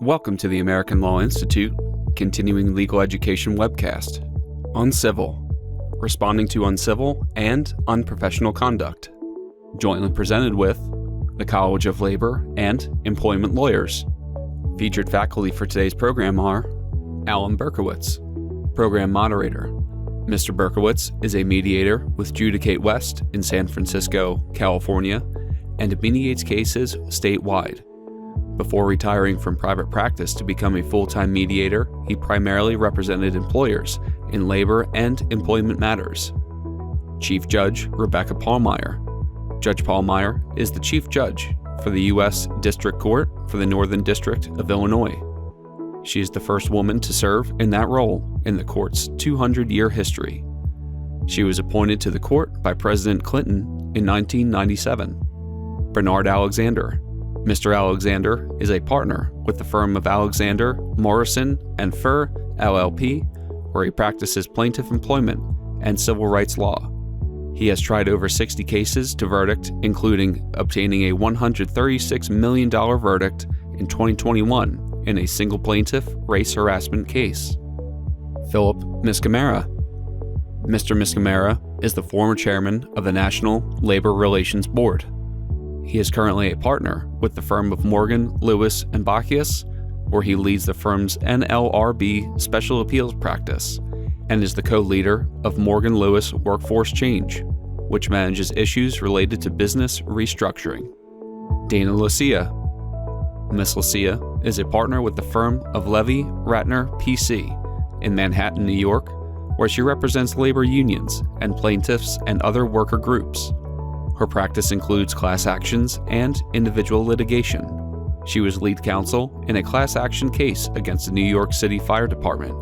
Welcome to the American Law Institute Continuing Legal Education webcast. Uncivil, responding to uncivil and unprofessional conduct. Jointly presented with the College of Labor and Employment Lawyers. Featured faculty for today's program are Alan Berkowitz, Program Moderator. Mr. Berkowitz is a mediator with Judicate West in San Francisco, California, and mediates cases statewide. Before retiring from private practice to become a full-time mediator, he primarily represented employers in labor and employment matters. Chief Judge Rebecca Pallmeyer. Judge Pallmeyer is the Chief Judge for the U.S. District Court for the Northern District of Illinois. She is the first woman to serve in that role in the court's 200-year history. She was appointed to the court by President Clinton in 1997. Bernard Alexander. Mr. Alexander is a partner with the firm of Alexander, Morrison & Furr, LLP, where he practices plaintiff employment and civil rights law. He has tried over 60 cases to verdict, including obtaining a $136 million verdict in 2021 in a single plaintiff race harassment case. Philip Miscamara. Mr. Miscamara is the former chairman of the National Labor Relations Board. He is currently a partner with the firm of Morgan, Lewis & Bockius, where he leads the firm's NLRB Special Appeals practice and is the co-leader of Morgan Lewis Workforce Change, which manages issues related to business restructuring. Dana Lucia. Ms. Lucia is a partner with the firm of Levy Ratner PC in Manhattan, New York, where she represents labor unions and plaintiffs and other worker groups. Her practice includes class actions and individual litigation. She was lead counsel in a class action case against the New York City Fire Department,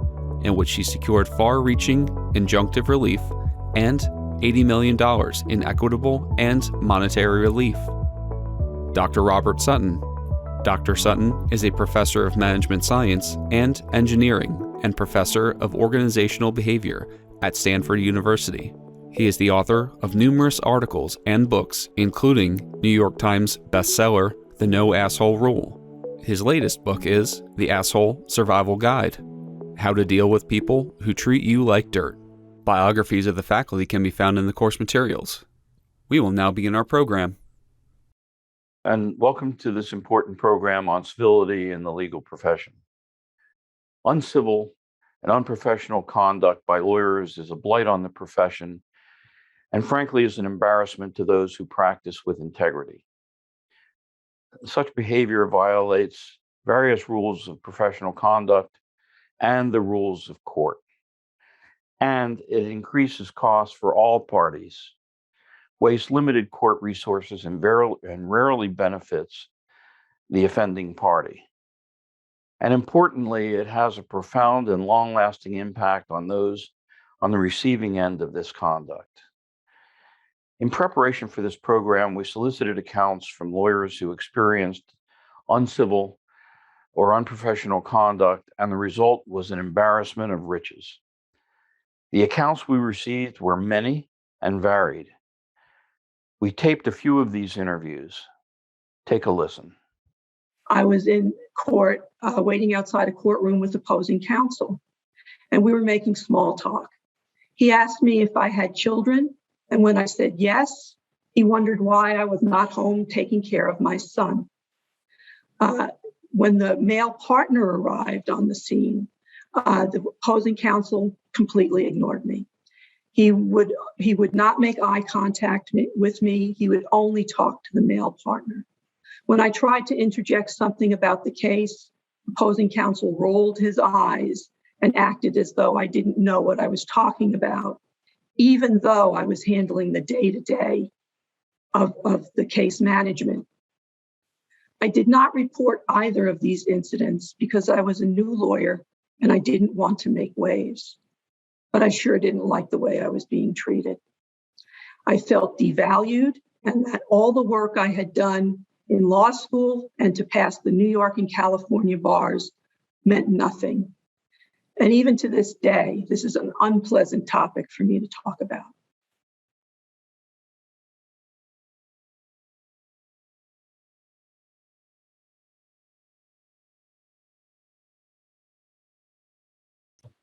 in which she secured far-reaching injunctive relief and $80 million in equitable and monetary relief. Dr. Robert Sutton. Dr. Sutton is a professor of management science and engineering and professor of organizational behavior at Stanford University. He is the author of numerous articles and books, including New York Times bestseller, The No Asshole Rule. His latest book is The Asshole Survival Guide: How to Deal with People Who Treat You Like Dirt. Biographies of the faculty can be found in the course materials. We will now begin our program. And welcome to this important program on civility in the legal profession. Uncivil and unprofessional conduct by lawyers is a blight on the profession and frankly is an embarrassment to those who practice with integrity. Such behavior violates various rules of professional conduct and the rules of court, and it increases costs for all parties, wastes limited court resources, and rarely benefits the offending party. And importantly, it has a profound and long-lasting impact on those on the receiving end of this conduct. In preparation for this program, we solicited accounts from lawyers who experienced uncivil or unprofessional conduct, and the result was an embarrassment of riches. The accounts we received were many and varied. We taped a few of these interviews. Take a listen. I was in court, waiting outside a courtroom with opposing counsel, and we were making small talk. He asked me if I had children, and when I said yes, he wondered why I was not home taking care of my son. When the male partner arrived on the scene, the opposing counsel completely ignored me. He would not make eye contact with me. He would only talk to the male partner. When I tried to interject something about the case, opposing counsel rolled his eyes and acted as though I didn't know what I was talking about, even though I was handling the day-to-day of the case management. I did not report either of these incidents because I was a new lawyer and I didn't want to make waves. But I sure didn't like the way I was being treated. I felt devalued and that all the work I had done in law school and to pass the New York and California bars meant nothing. And even to this day, this is an unpleasant topic for me to talk about.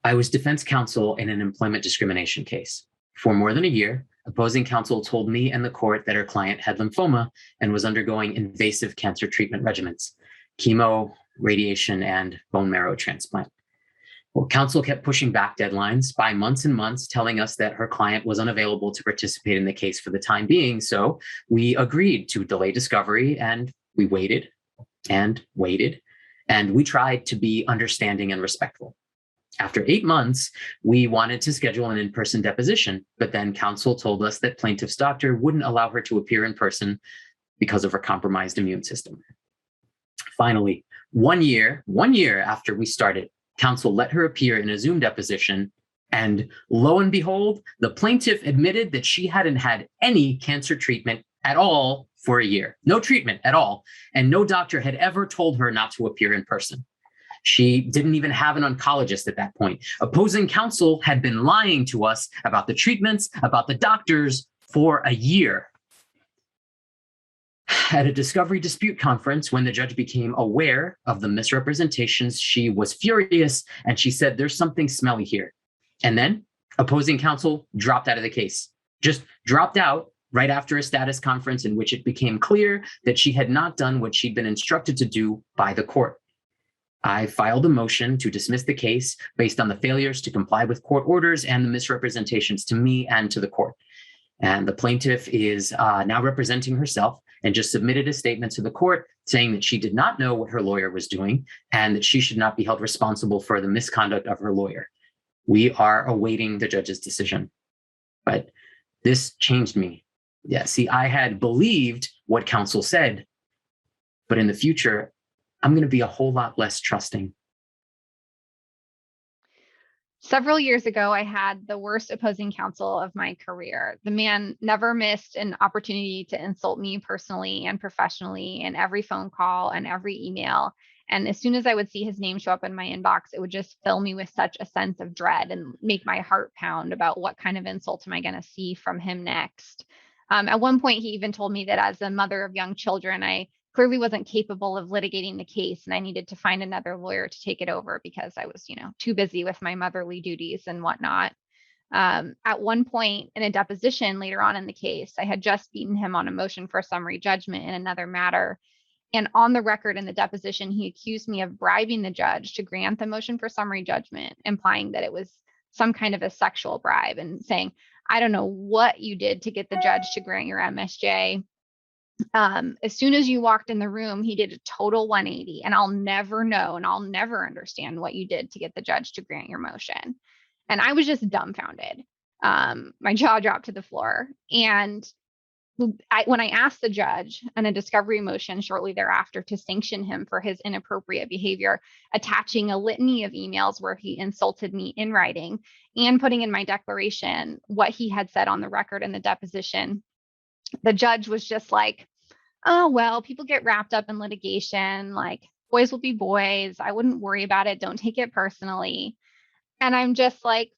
I was defense counsel in an employment discrimination case. For more than a year, opposing counsel told me and the court that her client had lymphoma and was undergoing invasive cancer treatment regimens, chemo, radiation, and bone marrow transplant. Well, counsel kept pushing back deadlines by months and months, telling us that her client was unavailable to participate in the case for the time being. So we agreed to delay discovery, and we waited and waited, and we tried to be understanding and respectful. After 8 months, we wanted to schedule an in-person deposition, but then counsel told us that plaintiff's doctor wouldn't allow her to appear in person because of her compromised immune system. Finally, one year after we started, counsel let her appear in a Zoom deposition, and lo and behold, the plaintiff admitted that she hadn't had any cancer treatment at all for a year. No treatment at all, and no doctor had ever told her not to appear in person. She didn't even have an oncologist at that point. Opposing counsel had been lying to us about the treatments, about the doctors for a year. At a discovery dispute conference, when the judge became aware of the misrepresentations, she was furious and she said, "There's something smelly here." And then opposing counsel dropped out of the case, just dropped out right after a status conference in which it became clear that she had not done what she'd been instructed to do by the court. I filed a motion to dismiss the case based on the failures to comply with court orders and the misrepresentations to me and to the court. And the plaintiff is now representing herself and just submitted a statement to the court saying that she did not know what her lawyer was doing and that she should not be held responsible for the misconduct of her lawyer. We are awaiting the judge's decision. But this changed me. Yeah, see, I had believed what counsel said, but in the future, I'm going to be a whole lot less trusting. Several years ago, I had the worst opposing counsel of my career. The man never missed an opportunity to insult me personally and professionally in every phone call and every email. And as soon as I would see his name show up in my inbox, it would just fill me with such a sense of dread and make my heart pound about what kind of insult am I going to see from him next. At one point, he even told me that as a mother of young children, I clearly wasn't capable of litigating the case and I needed to find another lawyer to take it over because I was, too busy with my motherly duties and whatnot. At one point in a deposition later on in the case, I had just beaten him on a motion for summary judgment in another matter. And on the record in the deposition, he accused me of bribing the judge to grant the motion for summary judgment, implying that it was some kind of a sexual bribe and saying, "I don't know what you did to get the judge to grant your MSJ. As soon as you walked in the room, he did a total 180, and I'll never know and I'll never understand what you did to get the judge to grant your motion." And I was just dumbfounded. My jaw dropped to the floor. And when I asked the judge on a discovery motion shortly thereafter to sanction him for his inappropriate behavior, attaching a litany of emails where he insulted me in writing and putting in my declaration what he had said on the record in the deposition, the judge was just like, "Oh, well, people get wrapped up in litigation. Like, boys will be boys. I wouldn't worry about it. Don't take it personally." And I'm just like,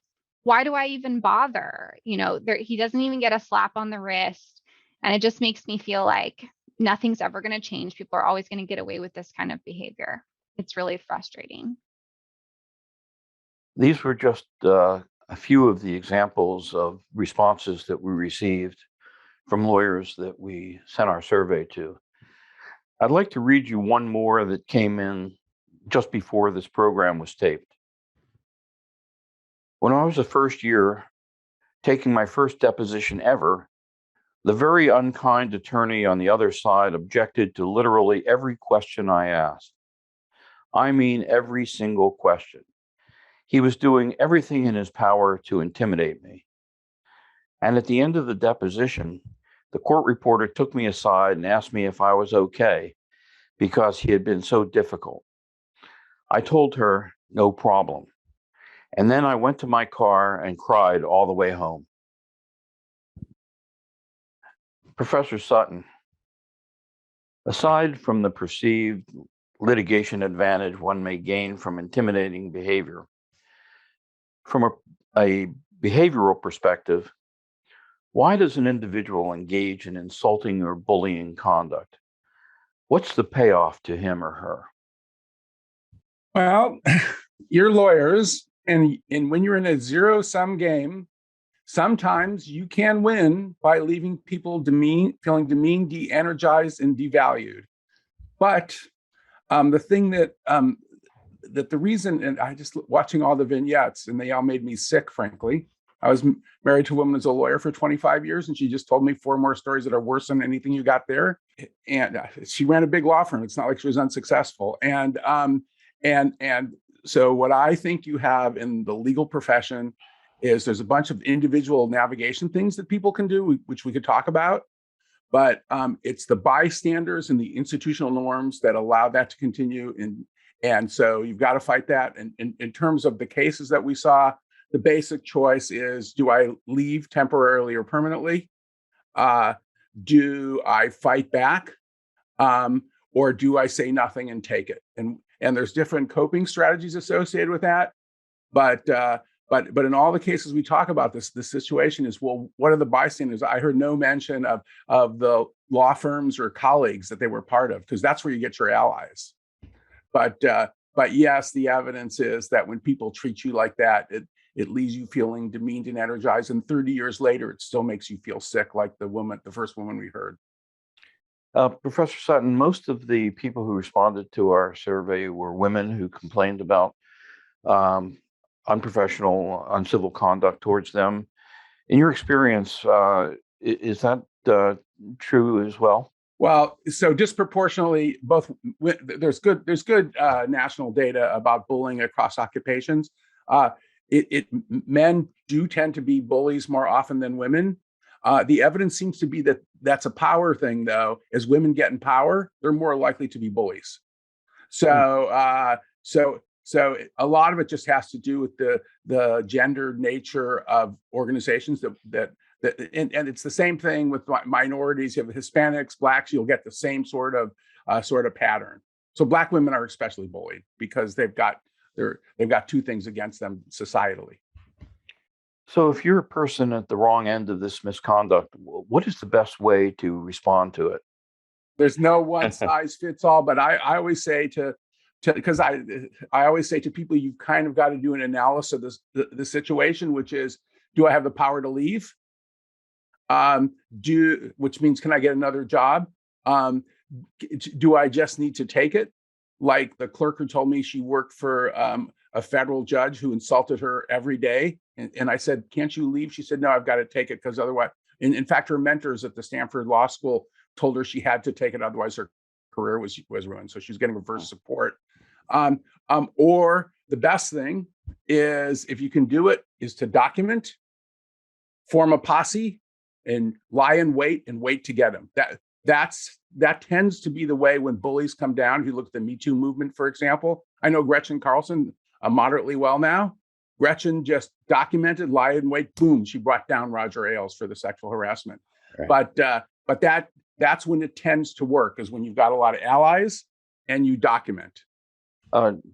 why do I even bother? He doesn't even get a slap on the wrist. And it just makes me feel like nothing's ever going to change. People are always going to get away with this kind of behavior. It's really frustrating. These were just a few of the examples of responses that we received from lawyers that we sent our survey to. I'd like to read you one more that came in just before this program was taped. When I was a first year taking my first deposition ever, the very unkind attorney on the other side objected to literally every question I asked. I mean, every single question. He was doing everything in his power to intimidate me. And at the end of the deposition, the court reporter took me aside and asked me if I was okay because he had been so difficult. I told her, no problem. And then I went to my car and cried all the way home. Professor Sutton, aside from the perceived litigation advantage one may gain from intimidating behavior, from a behavioral perspective, why does an individual engage in insulting or bullying conduct? What's the payoff to him or her? Well, you're lawyers, And when you're in a zero-sum game, sometimes you can win by leaving people feeling demeaned, de-energized, and devalued. But the thing that the reason, and I just watching all the vignettes, and they all made me sick, frankly. I was married to a woman who's a lawyer for 25 years, and she just told me 4 more stories that are worse than anything you got there. And she ran a big law firm. It's not like she was unsuccessful. And so what I think you have in the legal profession is there's a bunch of individual navigation things that people can do, which we could talk about. But it's the bystanders and the institutional norms that allow that to continue. And so you've got to fight that. And in terms of the cases that we saw, the basic choice is, do I leave temporarily or permanently? Do I fight back? Or do I say nothing and take it? And there's different coping strategies associated with that. But in all the cases we talk about, the situation is, well, what are the bystanders? I heard no mention of the law firms or colleagues that they were part of, because that's where you get your allies. But yes, the evidence is that when people treat you like that, it leaves you feeling demeaned and energized. And 30 years later, it still makes you feel sick, like the first woman we heard. Professor Sutton, most of the people who responded to our survey were women who complained about unprofessional, uncivil conduct towards them. In your experience, is that true as well? Well, so disproportionately, there's good national data about bullying across occupations. Men do tend to be bullies more often than women. The evidence seems to be that that's a power thing, though. As women get in power, they're more likely to be bullies. So a lot of it just has to do with the gendered nature of organizations and it's the same thing with minorities. You have Hispanics, Blacks, you'll get the same sort of pattern. So Black women are especially bullied because they've got 2 things against them societally. So if you're a person at the wrong end of this misconduct, what is the best way to respond to it? There's no one size fits all, but I always say because I always say to people, you've kind of got to do an analysis of the situation, which is, do I have the power to leave? Which means, can I get another job? Do I just need to take it? Like the clerk who told me she worked for a federal judge who insulted her every day. And I said, can't you leave? She said, no, I've got to take it because otherwise, in fact, her mentors at the Stanford Law School told her she had to take it, otherwise her career was ruined. So she was getting reverse support. Or the best thing is, if you can do it, is to document, form a posse, and lie in wait and wait to get them. That tends to be the way when bullies come down. If you look at the Me Too movement, for example, I know Gretchen Carlson moderately well now. Gretchen just documented, lied in wait, boom, she brought down Roger Ailes for the sexual harassment. Right. But that's when it tends to work, is when you've got a lot of allies and you document.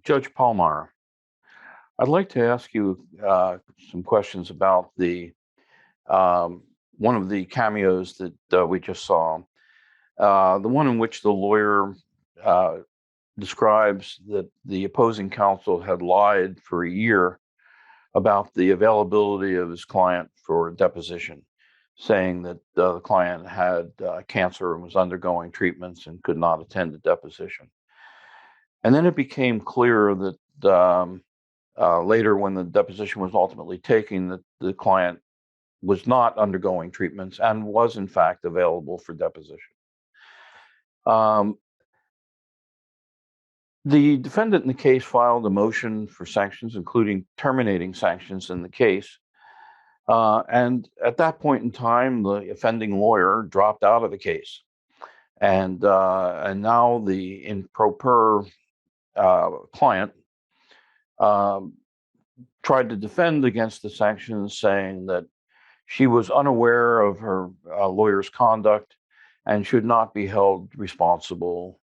Judge Palmar, I'd like to ask you some questions about the one of the cameos that we just saw, the one in which the lawyer describes that the opposing counsel had lied for a year about the availability of his client for deposition, saying that the client had cancer and was undergoing treatments and could not attend the deposition. And then it became clear that later, when the deposition was ultimately taken, that the client was not undergoing treatments and was in fact available for deposition. The defendant in the case filed a motion for sanctions, including terminating sanctions in the case. And at that point in time, the offending lawyer dropped out of the case. And now the improper client tried to defend against the sanctions, saying that she was unaware of her lawyer's conduct and should not be held responsible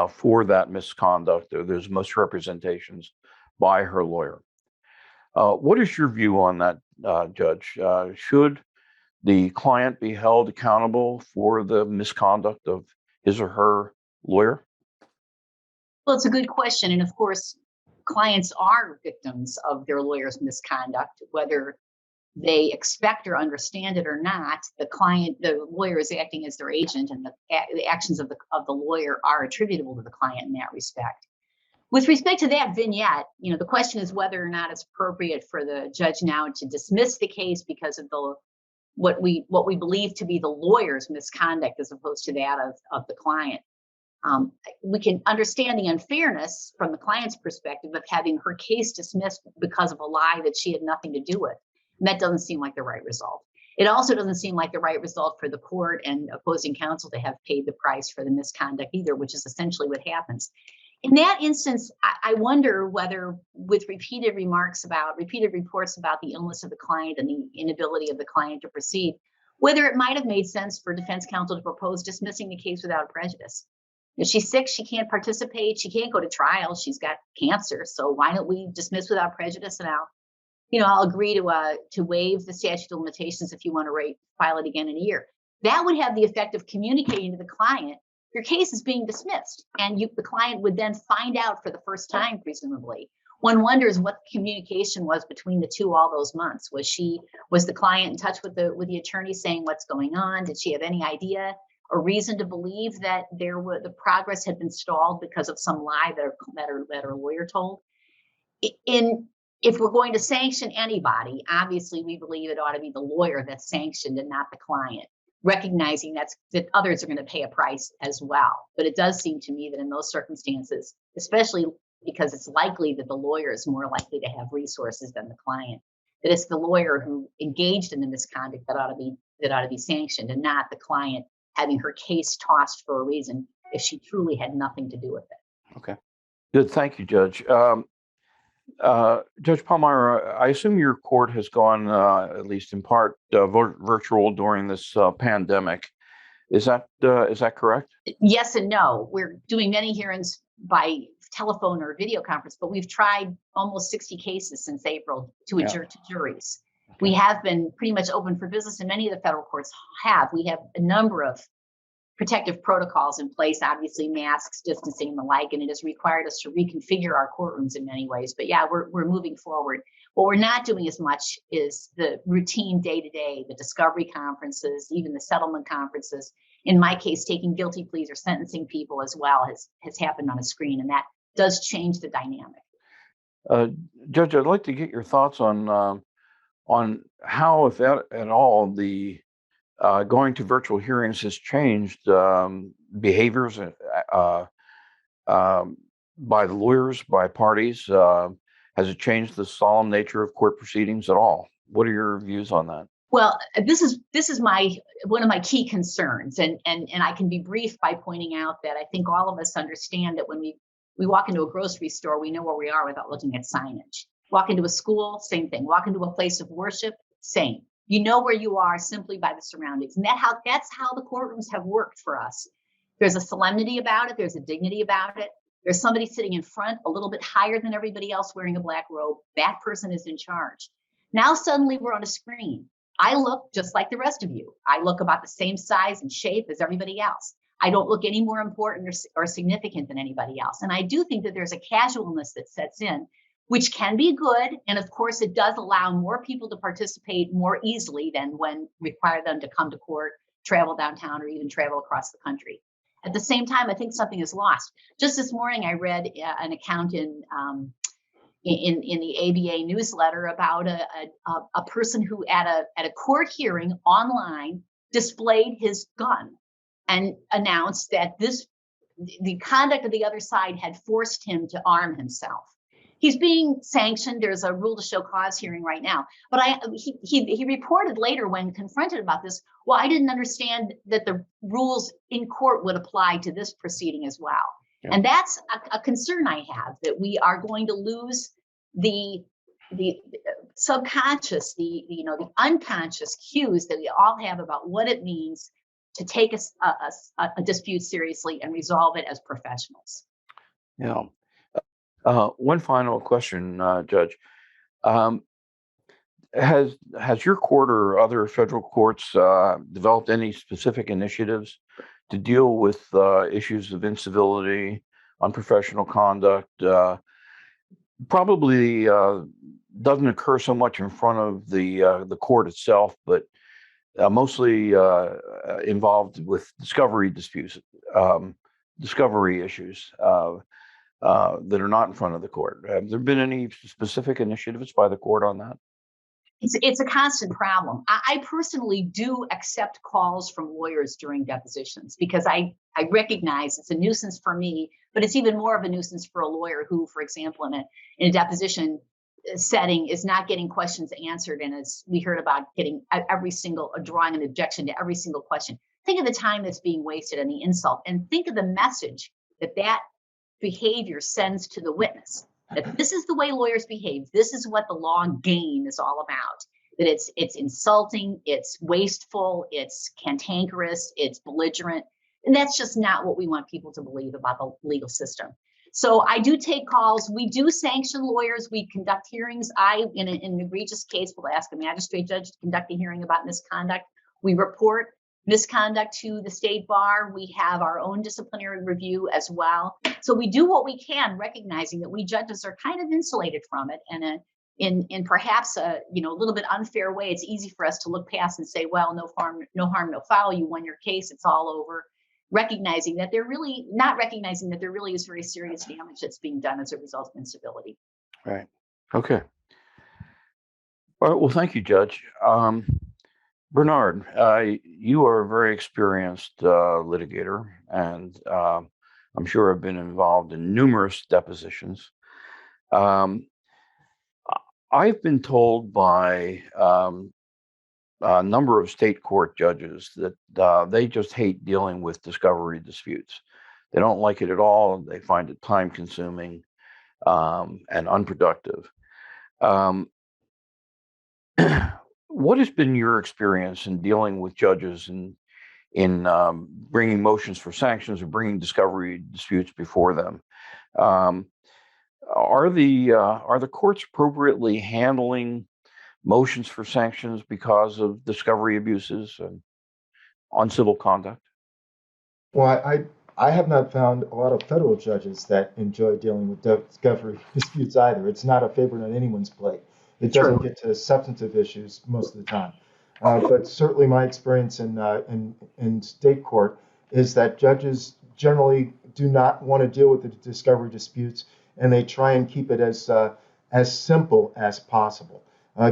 for that misconduct or those misrepresentations by her lawyer. What is your view on that, Judge? Should the client be held accountable for the misconduct of his or her lawyer? Well, it's a good question. And of course, clients are victims of their lawyer's misconduct, whether they expect or understand it or not. The lawyer is acting as their agent, and the actions of the lawyer are attributable to the client in that respect. With respect to that vignette, the question is whether or not it's appropriate for the judge now to dismiss the case because of what we believe to be the lawyer's misconduct as opposed to that of the client. We can understand the unfairness from the client's perspective of having her case dismissed because of a lie that she had nothing to do with. And that doesn't seem like the right result. It also doesn't seem like the right result for the court and opposing counsel to have paid the price for the misconduct either, which is essentially what happens. In that instance, I wonder whether, with repeated reports about the illness of the client and the inability of the client to proceed, whether it might have made sense for defense counsel to propose dismissing the case without prejudice. If she's sick, she can't participate, she can't go to trial, she's got cancer. So why don't we dismiss without prejudice? And I'll agree to waive the statute of limitations if you want to file it again in a year. That would have the effect of communicating to the client, your case is being dismissed, and the client would then find out for the first time, presumably. One wonders what the communication was between the two all those months. Was the client in touch with the attorney saying what's going on? Did she have any idea or reason to believe that the progress had been stalled because of some lie that her lawyer told? If we're going to sanction anybody, obviously we believe it ought to be the lawyer that's sanctioned and not the client, recognizing that others are going to pay a price as well. But it does seem to me that in those circumstances, especially because it's likely that the lawyer is more likely to have resources than the client, that it's the lawyer who engaged in the misconduct that ought to be sanctioned, and not the client having her case tossed for a reason if she truly had nothing to do with it. Okay. Good. Thank you, Judge. Judge Palmyra, I assume your court has gone, at least in part, virtual during this pandemic. Is that correct? Yes and no. We're doing many hearings by telephone or video conference, but we've tried almost 60 cases since April to adjourn to juries. Okay. We have been pretty much open for business, and many of the federal courts have. We have a number of protective protocols in place, obviously masks, distancing, and the like, and it has required us to reconfigure our courtrooms in many ways. But yeah, we're moving forward. What we're not doing as much is the routine day-to-day, the discovery conferences, even the settlement conferences. In my case, taking guilty pleas or sentencing people as well has happened on a screen, and that does change the dynamic. Judge, I'd like to get your thoughts on how, if at all, the going to virtual hearings has changed behaviors by the lawyers, by parties. Has it changed the solemn nature of court proceedings at all? What are your views on that? Well, this is one of my key concerns, and I can be brief by pointing out that I think all of us understand that when we walk into a grocery store, we know where we are without looking at signage. Walk into a school, same thing. Walk into a place of worship, same. You know where you are simply by the surroundings. And that's how the courtrooms have worked for us. There's a solemnity about it. There's a dignity about it. There's somebody sitting in front a little bit higher than everybody else wearing a black robe. That person is in charge. Now suddenly we're on a screen. I look just like the rest of you. I look about the same size and shape as everybody else. I don't look any more important or significant than anybody else. And I do think that there's a casualness that sets in, which can be good. And of course, it does allow more people to participate more easily than when require them to come to court, travel downtown, or even travel across the country. At the same time, I think something is lost. Just this morning, I read an account in the ABA newsletter about a person who at a court hearing online displayed his gun and announced that the conduct of the other side had forced him to arm himself. He's being sanctioned. There's a rule to show cause hearing right now. But he reported later when confronted about this, well, I didn't understand that the rules in court would apply to this proceeding as well. Yeah. And that's a concern I have, that we are going to lose the subconscious, the unconscious cues that we all have about what it means to take a dispute seriously and resolve it as professionals. Yeah. One final question, Judge. Has your court or other federal courts developed any specific initiatives to deal with issues of incivility, unprofessional conduct, probably doesn't occur so much in front of the court itself, but mostly involved with discovery disputes, discovery issues that are not in front of the court. Have there been any specific initiatives by the court on that? It's a constant problem. I personally do accept calls from lawyers during depositions because I recognize it's a nuisance for me, but it's even more of a nuisance for a lawyer who, for example, in a deposition setting is not getting questions answered. And as we heard about, getting drawing an objection to every single question. Think of the time that's being wasted and the insult, and think of the message that behavior sends to the witness. That this is the way lawyers behave. This is what the law game is all about. That it's insulting, it's wasteful, it's cantankerous, it's belligerent. And that's just not what we want people to believe about the legal system. So I do take calls. We do sanction lawyers. We conduct hearings. In an egregious case, will ask a magistrate judge to conduct a hearing about misconduct. We report misconduct to the state bar. We have our own disciplinary review as well. So we do what we can, recognizing that we judges are kind of insulated from it. And in perhaps a little bit unfair way, it's easy for us to look past and say, well, no harm, no foul. You won your case. It's all over. Recognizing that they're really not recognizing that there really is very serious damage that's being done as a result of incivility. Right. Okay. All right. Well, thank you, Judge. Bernard, you are a very experienced litigator, and I'm sure have been involved in numerous depositions. I've been told by a number of state court judges that they just hate dealing with discovery disputes. They don't like it at all. They find it time-consuming and unproductive. What has been your experience in dealing with judges in bringing motions for sanctions or bringing discovery disputes before them? Are the courts appropriately handling motions for sanctions because of discovery abuses and uncivil conduct? Well, I have not found a lot of federal judges that enjoy dealing with discovery disputes either. It's not a favorite on anyone's plate. It doesn't get to substantive issues most of the time. But certainly my experience in state court is that judges generally do not want to deal with the discovery disputes, and they try and keep it as simple as possible.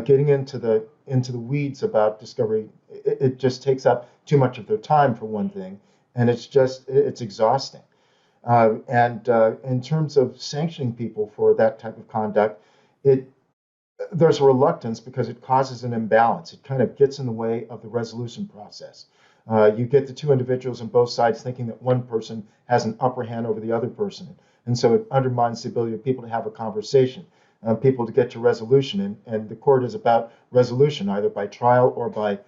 Getting into the weeds about discovery, it just takes up too much of their time, for one thing, and it's exhausting. And in terms of sanctioning people for that type of conduct, there's a reluctance because it causes an imbalance. It kind of gets in the way of the resolution process. You get the two individuals on both sides thinking that one person has an upper hand over the other person. And so it undermines the ability of people to have a conversation, people to get to resolution. And the court is about resolution, either by trial or by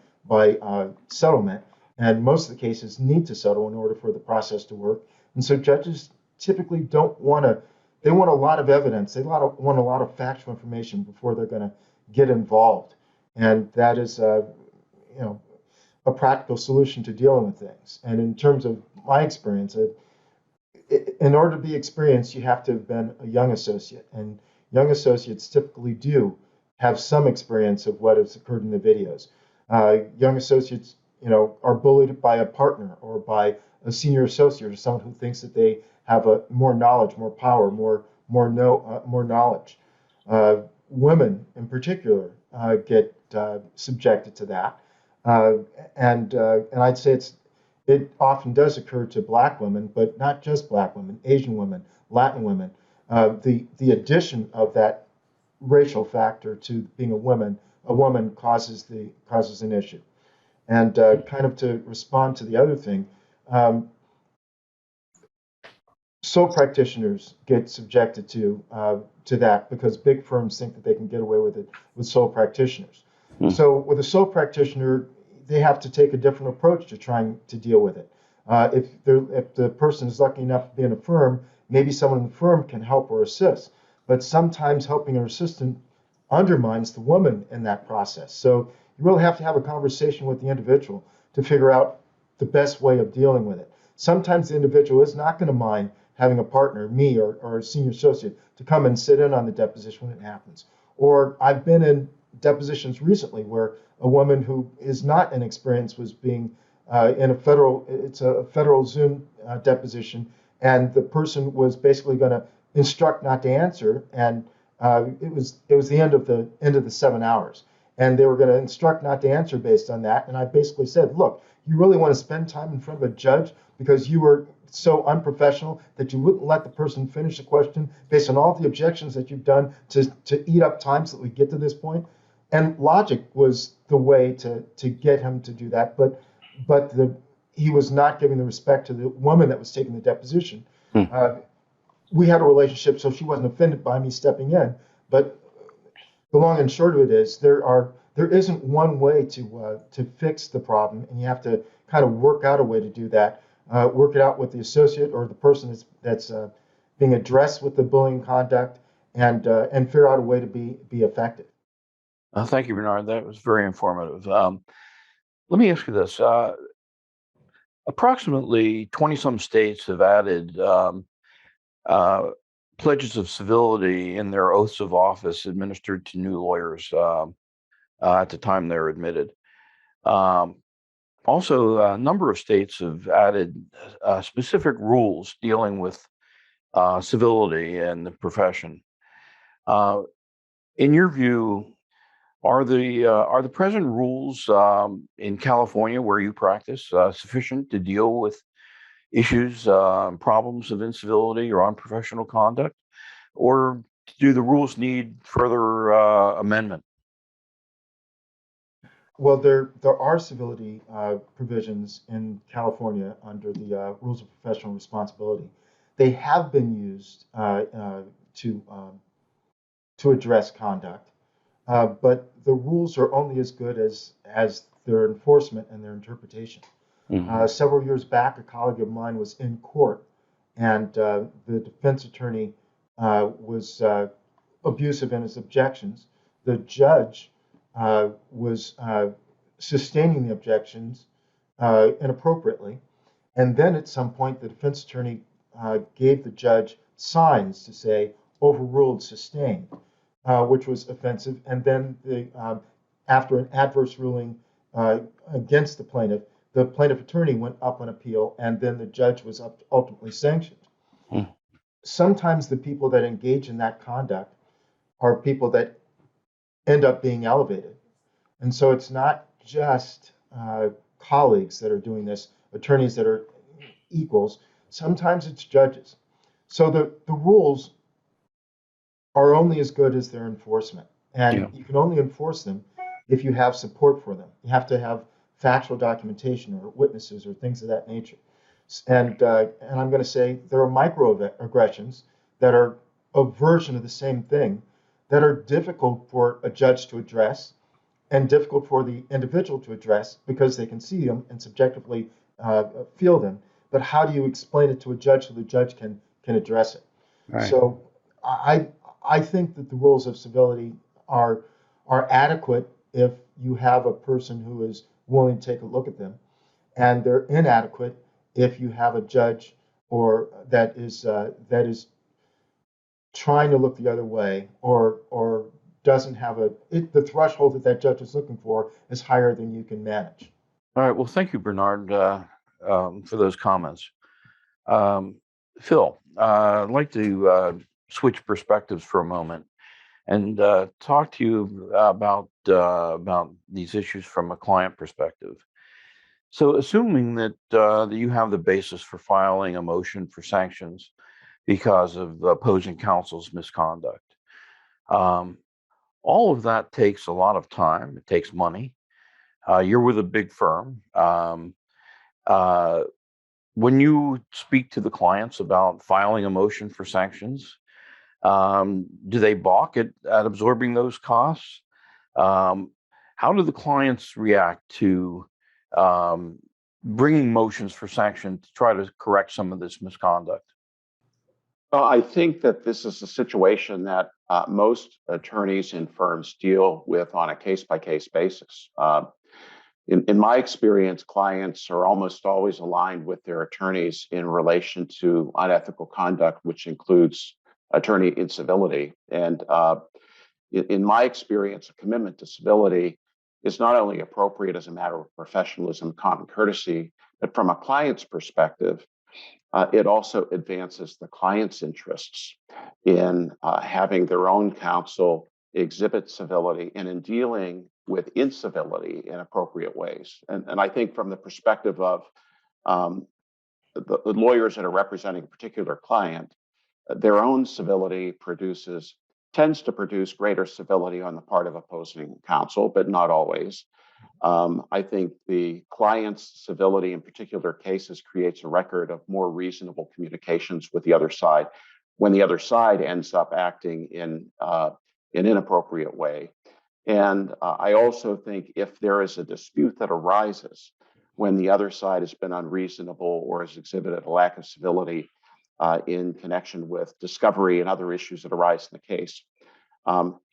settlement. And most of the cases need to settle in order for the process to work. And so judges typically don't want to. They want a lot of evidence. They want a lot of factual information before they're going to get involved, and that is, a practical solution to dealing with things. And in terms of my experience, in order to be experienced, you have to have been a young associate, and young associates typically do have some experience of what has occurred in the videos. Young associates, are bullied by a partner or by a senior associate or someone who thinks that they have more knowledge, more power, more knowledge. Women, in particular, get subjected to that, and I'd say it often does occur to Black women, but not just Black women, Asian women, Latin women. The addition of that racial factor to being a woman causes an issue. And kind of to respond to the other thing. Sole practitioners get subjected to that because big firms think that they can get away with it with sole practitioners. So with a sole practitioner, they have to take a different approach to trying to deal with it. If the person is lucky enough to be in a firm, maybe someone in the firm can help or assist. But sometimes helping or assisting undermines the woman in that process. So you really have to have a conversation with the individual to figure out the best way of dealing with it. Sometimes the individual is not going to mind having a partner, me or a senior associate, to come and sit in on the deposition when it happens. Or I've been in depositions recently where a woman who is not inexperienced was being in a federal Zoom deposition, and the person was basically going to instruct not to answer, and it was the end of the 7 hours, and they were going to instruct not to answer based on that. And I basically said, look, you really want to spend time in front of a judge because you were so unprofessional that you wouldn't let the person finish the question based on all the objections that you've done to eat up time so that we get to this point. And logic was the way to get him to do that, but he was not giving the respect to the woman that was taking the deposition. We had a relationship, so she wasn't offended by me stepping in. But the long and short of it is, there isn't one way to fix the problem, and you have to kind of work out a way to do that. Work it out with the associate or the person that's being addressed with the bullying conduct, and figure out a way to be effective. Thank you, Bernard. That was very informative. Let me ask you this. Approximately 20-some states have added pledges of civility in their oaths of office administered to new lawyers at the time they're admitted. Also, a number of states have added specific rules dealing with civility in the profession. In your view, are the present rules in California, where you practice, sufficient to deal with issues, problems of incivility or unprofessional conduct, or do the rules need further amendment? Well, there are civility provisions in California under the Rules of Professional Responsibility. They have been used to address conduct, but the rules are only as good as their enforcement and their interpretation. Several years back, a colleague of mine was in court, and the defense attorney was abusive in his objections. The judge was sustaining the objections inappropriately. And then at some point, the defense attorney gave the judge signs to say, overruled, sustained, which was offensive. And then after an adverse ruling against the plaintiff attorney went up on appeal, and then the judge was ultimately sanctioned. Sometimes the people that engage in that conduct are people that end up being elevated. And so it's not just colleagues that are doing this, attorneys that are equals. Sometimes it's judges. So the rules are only as good as their enforcement. And you can only enforce them if you have support for them. You have to have factual documentation or witnesses or things of that nature. And I'm going to say there are microaggressions that are a version of the same thing that are difficult for a judge to address and difficult for the individual to address because they can see them and subjectively feel them. But how do you explain it to a judge so the judge can address it? Right. So I think that the rules of civility are adequate if you have a person who is willing to take a look at them, and they're inadequate if you have a judge or that is trying to look the other way or doesn't have the threshold that judge is looking for is higher than you can manage. All right. Well, thank you, Bernard, for those comments. Phil, I'd like to switch perspectives for a moment and talk to you about these issues from a client perspective. So, assuming that you have the basis for filing a motion for sanctions because of the opposing counsel's misconduct, all of that takes a lot of time. It takes money. You're with a big firm. When you speak to the clients about filing a motion for sanctions, do they balk at absorbing those costs? How do the clients react to bringing motions for sanction to try to correct some of this misconduct? Well, I think that this is a situation that most attorneys and firms deal with on a case-by-case basis. In my experience, clients are almost always aligned with their attorneys in relation to unethical conduct, which includes attorney incivility. And in my experience, a commitment to civility is not only appropriate as a matter of professionalism, common courtesy, but from a client's perspective, it also advances the client's interests in having their own counsel exhibit civility and in dealing with incivility in appropriate ways. And I think from the perspective of the lawyers that are representing a particular client, their own civility tends to produce greater civility on the part of opposing counsel, but not always. I think the client's civility in particular cases creates a record of more reasonable communications with the other side when the other side ends up acting in an inappropriate way. And I also think if there is a dispute that arises when the other side has been unreasonable or has exhibited a lack of civility in connection with discovery and other issues that arise in the case,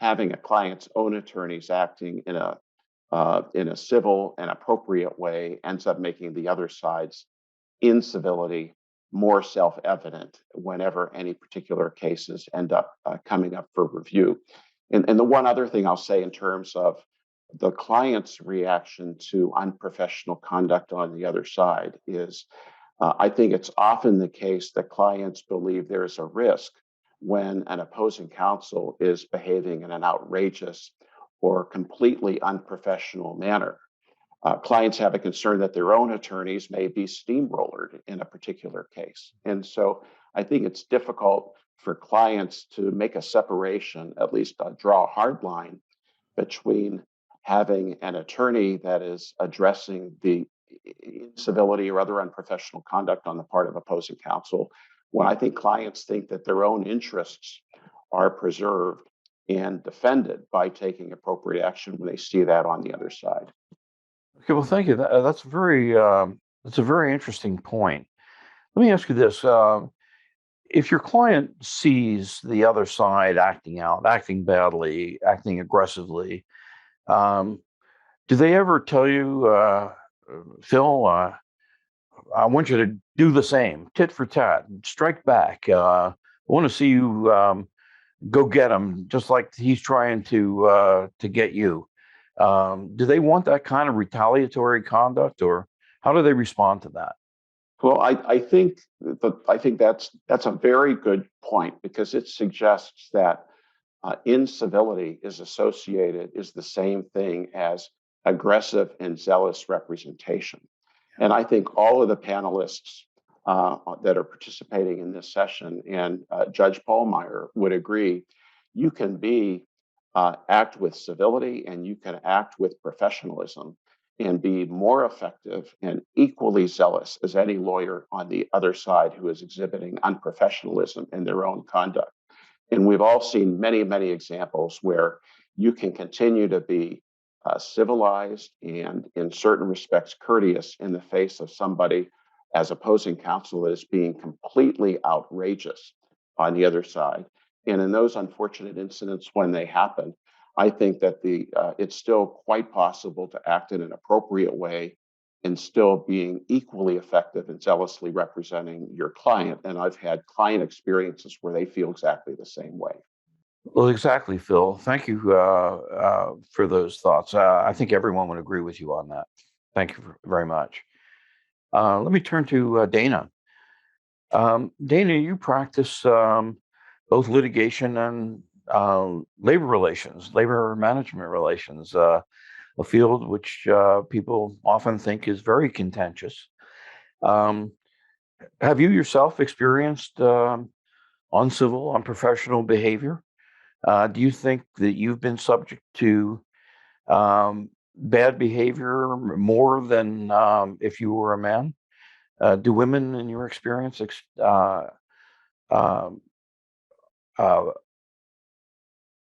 having a client's own attorneys acting in a civil and appropriate way ends up making the other side's incivility more self-evident whenever any particular cases end up coming up for review. And the one other thing I'll say in terms of the client's reaction to unprofessional conduct on the other side is I think it's often the case that clients believe there is a risk when an opposing counsel is behaving in an outrageous or completely unprofessional manner. Clients have a concern that their own attorneys may be steamrollered in a particular case. And so I think it's difficult for clients to make a separation, at least draw a hard line between having an attorney that is addressing the incivility or other unprofessional conduct on the part of opposing counsel, when I think clients think that their own interests are preserved and defended by taking appropriate action when they see that on the other side. Okay, well, thank you. That's a very interesting point. Let me ask you this: if your client sees the other side acting out, acting badly, acting aggressively, do they ever tell you, Phil, I want you to do the same, tit for tat, strike back. I want to see you go get him, just like he's trying to get you. Do they want that kind of retaliatory conduct, or how do they respond to that? Well, I think that's a very good point because it suggests that incivility is the same thing as aggressive and zealous representation. And I think all of the panelists that are participating in this session and Judge Pallmeyer would agree, you can act with civility and you can act with professionalism and be more effective and equally zealous as any lawyer on the other side who is exhibiting unprofessionalism in their own conduct. And we've all seen many, many examples where you can continue to be civilized and in certain respects courteous in the face of somebody as opposing counsel that is being completely outrageous on the other side. And in those unfortunate incidents when they happen, I think that it's still quite possible to act in an appropriate way and still being equally effective and zealously representing your client. And I've had client experiences where they feel exactly the same way. Well, exactly, Phil. Thank you for those thoughts. I think everyone would agree with you on that. Thank you very much. Let me turn to Dana. Dana, you practice both litigation and labor management relations, a field which people often think is very contentious. Have you yourself experienced uncivil, unprofessional behavior? Do you think that you've been subject to bad behavior more than if you were a man? Do women, in your experience,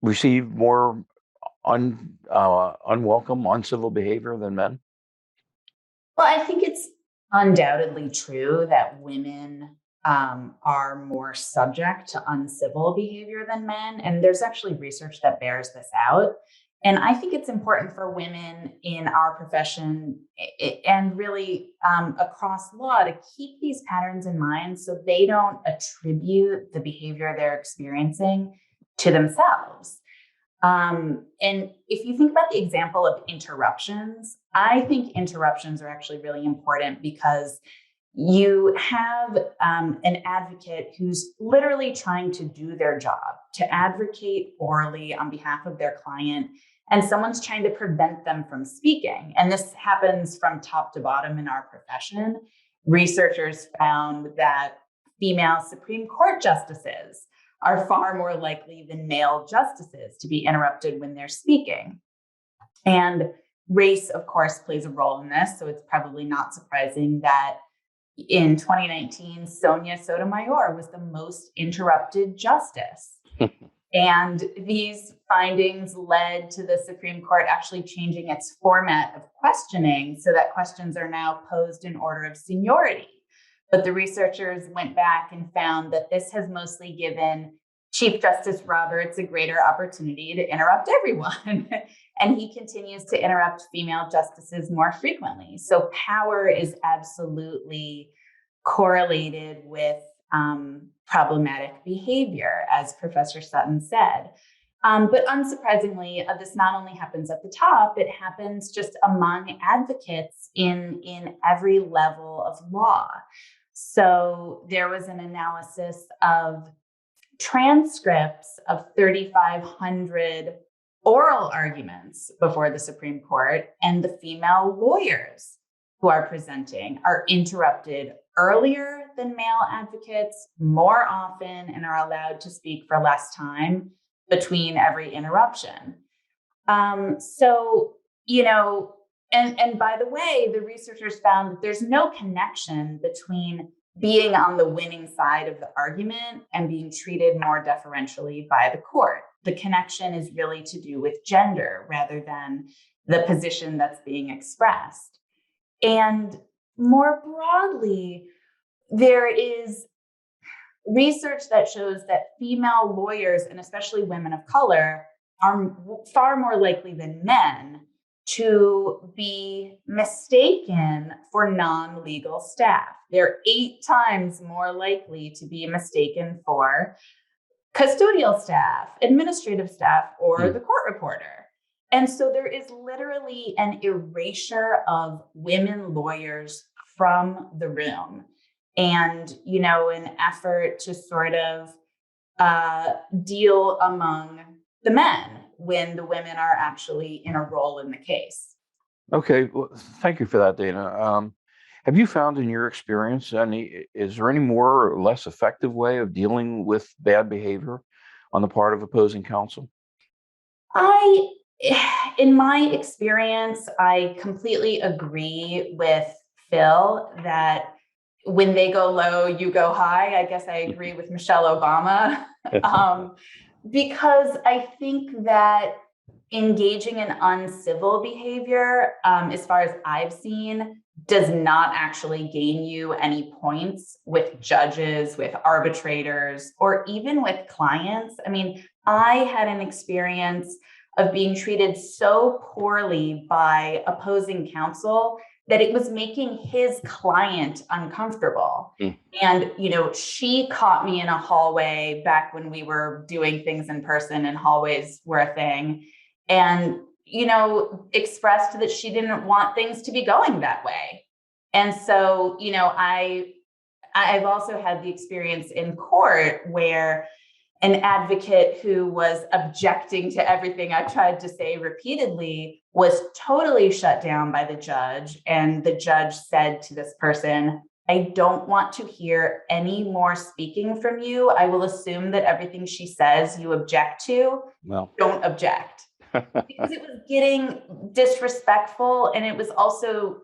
receive more unwelcome, uncivil behavior than men? Well, I think it's undoubtedly true that women are more subject to uncivil behavior than men. And there's actually research that bears this out. And I think it's important for women in our profession and really across law to keep these patterns in mind so they don't attribute the behavior they're experiencing to themselves. And if you think about the example of interruptions, I think interruptions are actually really important because you have an advocate who's literally trying to do their job, to advocate orally on behalf of their client, and someone's trying to prevent them from speaking. And this happens from top to bottom in our profession. Researchers found that female Supreme Court justices are far more likely than male justices to be interrupted when they're speaking. And race, of course, plays a role in this. So it's probably not surprising that in 2019, Sonia Sotomayor was the most interrupted justice. And these findings led to the Supreme Court actually changing its format of questioning so that questions are now posed in order of seniority. But the researchers went back and found that this has mostly given Chief Justice Roberts a greater opportunity to interrupt everyone. And he continues to interrupt female justices more frequently. So power is absolutely correlated with problematic behavior, as Professor Sutton said. But unsurprisingly, this not only happens at the top, it happens just among advocates in every level of law. So there was an analysis of transcripts of 3,500 oral arguments before the Supreme Court, and the female lawyers who are presenting are interrupted earlier than male advocates, more often, and are allowed to speak for less time between every interruption. So, you know, and by the way, the researchers found that there's no connection between being on the winning side of the argument and being treated more deferentially by the court. The connection is really to do with gender rather than the position that's being expressed. And more broadly, there is research that shows that female lawyers, and especially women of color, are far more likely than men to be mistaken for non-legal staff. They're 8 times more likely to be mistaken for custodial staff, administrative staff, or the court reporter. And so there is literally an erasure of women lawyers from the room. And, you know, an effort to sort of deal among the men when the women are actually in a role in the case. Okay, well, thank you for that, Dana. Have you found in your experience is there any more or less effective way of dealing with bad behavior on the part of opposing counsel? In my experience, I completely agree with Phil that when they go low, you go high. I guess I agree with Michelle Obama because I think that engaging in uncivil behavior, as far as I've seen, does not actually gain you any points with judges, with arbitrators, or even with clients. I mean, I had an experience of being treated so poorly by opposing counsel that it was making his client uncomfortable. And, you know, she caught me in a hallway back when we were doing things in person and hallways were a thing. And, you know, expressed that she didn't want things to be going that way. And so, you know, I've also had the experience in court where an advocate who was objecting to everything I tried to say repeatedly was totally shut down by the judge. And the judge said to this person, "I don't want to hear any more speaking from you. I will assume that everything she says you object to. Well, don't object." Because it was getting disrespectful, and it was also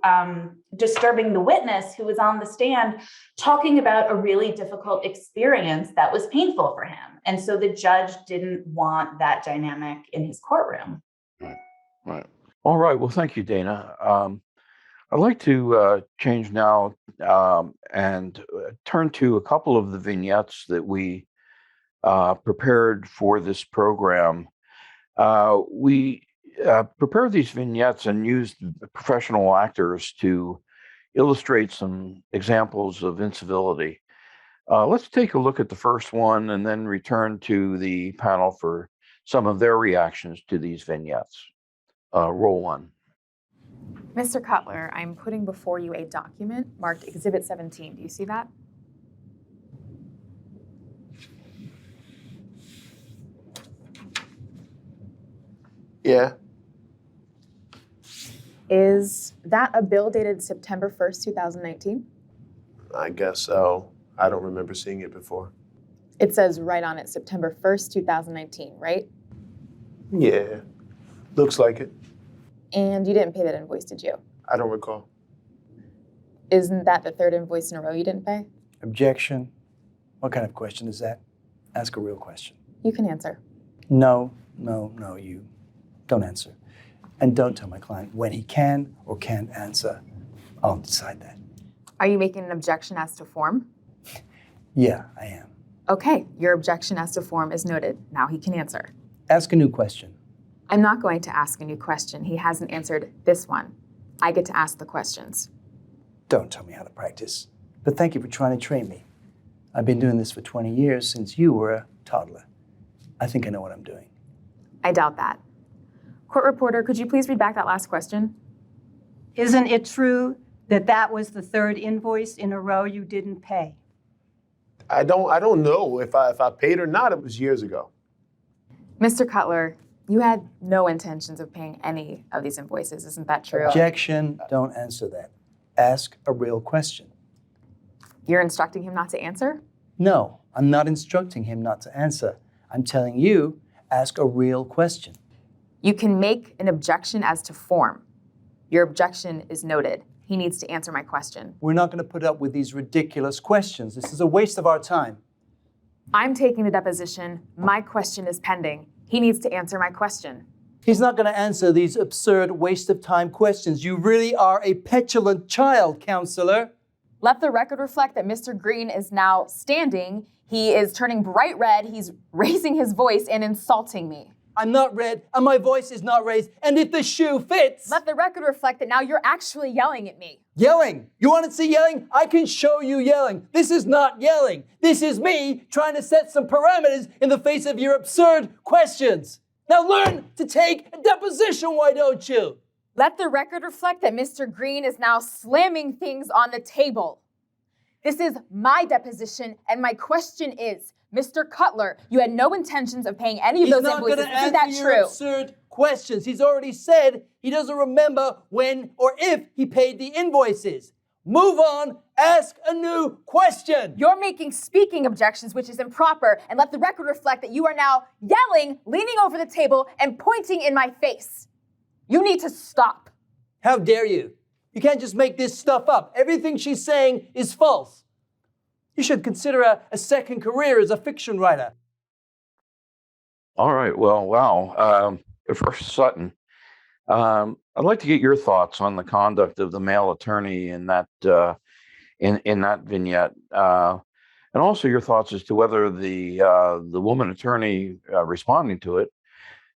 disturbing the witness who was on the stand talking about a really difficult experience that was painful for him. And so the judge didn't want that dynamic in his courtroom. Right. All right. Well, thank you, Dana. I'd like to change now and turn to a couple of the vignettes that we prepared for this program. We prepare these vignettes and use professional actors to illustrate some examples of incivility. Let's take a look at the first one and then return to the panel for some of their reactions to these vignettes. Roll one. Mr. Cutler, I'm putting before you a document marked Exhibit 17. Do you see that? Yeah. Is that a bill dated September 1st, 2019? I guess so. I don't remember seeing it before. It says right on it, September 1st, 2019, right? Yeah. Looks like it. And you didn't pay that invoice, did you? I don't recall. Isn't that the third invoice in a row you didn't pay? Objection. What kind of question is that? Ask a real question. You can answer. No, you don't answer. And don't tell my client when he can or can't answer. I'll decide that. Are you making an objection as to form? Yeah, I am. Okay, your objection as to form is noted. Now he can answer. Ask a new question. I'm not going to ask a new question. He hasn't answered this one. I get to ask the questions. Don't tell me how to practice. But thank you for trying to train me. I've been doing this for 20 years since you were a toddler. I think I know what I'm doing. I doubt that. Court reporter, could you please read back that last question? Isn't it true that that was the third invoice in a row you didn't pay? I don't know if I paid or not. It was years ago. Mr. Cutler, you had no intentions of paying any of these invoices. Isn't that true? Objection. Don't answer that. Ask a real question. You're instructing him not to answer? No, I'm not instructing him not to answer. I'm telling you, ask a real question. You can make an objection as to form. Your objection is noted. He needs to answer my question. We're not going to put up with these ridiculous questions. This is a waste of our time. I'm taking the deposition. My question is pending. He needs to answer my question. He's not going to answer these absurd waste of time questions. You really are a petulant child, counselor. Let the record reflect that Mr. Green is now standing. He is turning bright red. He's raising his voice and insulting me. I'm not red, and my voice is not raised, and if the shoe fits... Let the record reflect that now you're actually yelling at me. Yelling? You want to see yelling? I can show you yelling. This is not yelling. This is me trying to set some parameters in the face of your absurd questions. Now learn to take a deposition, why don't you? Let the record reflect that Mr. Green is now slamming things on the table. This is my deposition, and my question is, Mr. Cutler, you had no intentions of paying any of those invoices. Isn't that true? He's not going to answer your absurd questions. He's already said he doesn't remember when or if he paid the invoices. Move on. Ask a new question. You're making speaking objections, which is improper, and let the record reflect that you are now yelling, leaning over the table, and pointing in my face. You need to stop. How dare you? You can't just make this stuff up. Everything she's saying is false. You should consider a second career as a fiction writer. All right. Well, wow. First, Sutton, I'd like to get your thoughts on the conduct of the male attorney in that in that vignette, and also your thoughts as to whether the woman attorney responding to it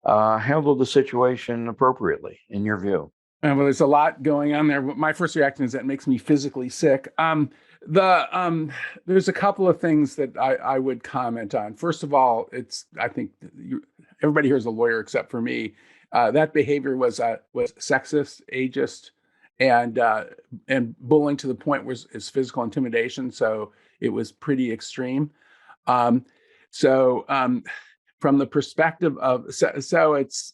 handled the situation appropriately, in your view. Well, there's a lot going on there. My first reaction is that it makes me physically sick. There's a couple of things that I would comment on. First of all, I think everybody here is a lawyer except for me. That behavior was sexist, ageist, and bullying to the point where it's physical intimidation. So it was pretty extreme. From the perspective of so it's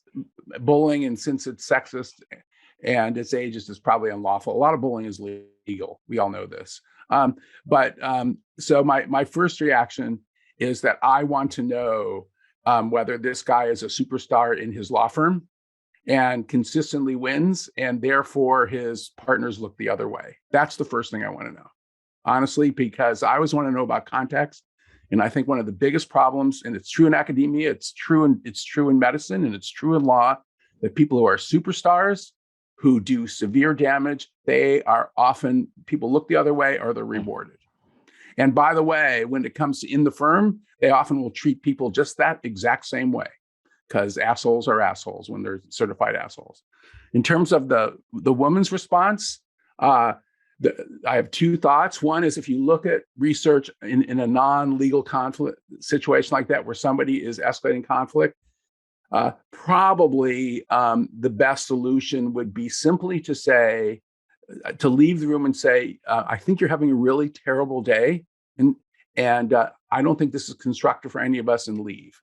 bullying, and since it's sexist and it's ageist, it's probably unlawful. A lot of bullying is legal. We all know this. So my first reaction is that I want to know whether this guy is a superstar in his law firm and consistently wins, and therefore his partners look the other way. That's the first thing I want to know, honestly, because I always want to know about context. And I think one of the biggest problems, and it's true in academia, it's true in medicine, and it's true in law, that people who are superstars, who do severe damage, they are often, people look the other way or they're rewarded. And by the way, when it comes to in the firm, they often will treat people just that exact same way. because assholes are assholes when they're certified assholes. In terms of the woman's response, I have two thoughts. One is if you look at research in a non-legal conflict situation like that, where somebody is escalating conflict, probably the best solution would be simply to say, to leave the room and say, I think you're having a really terrible day, and I don't think this is constructive for any of us, and leave.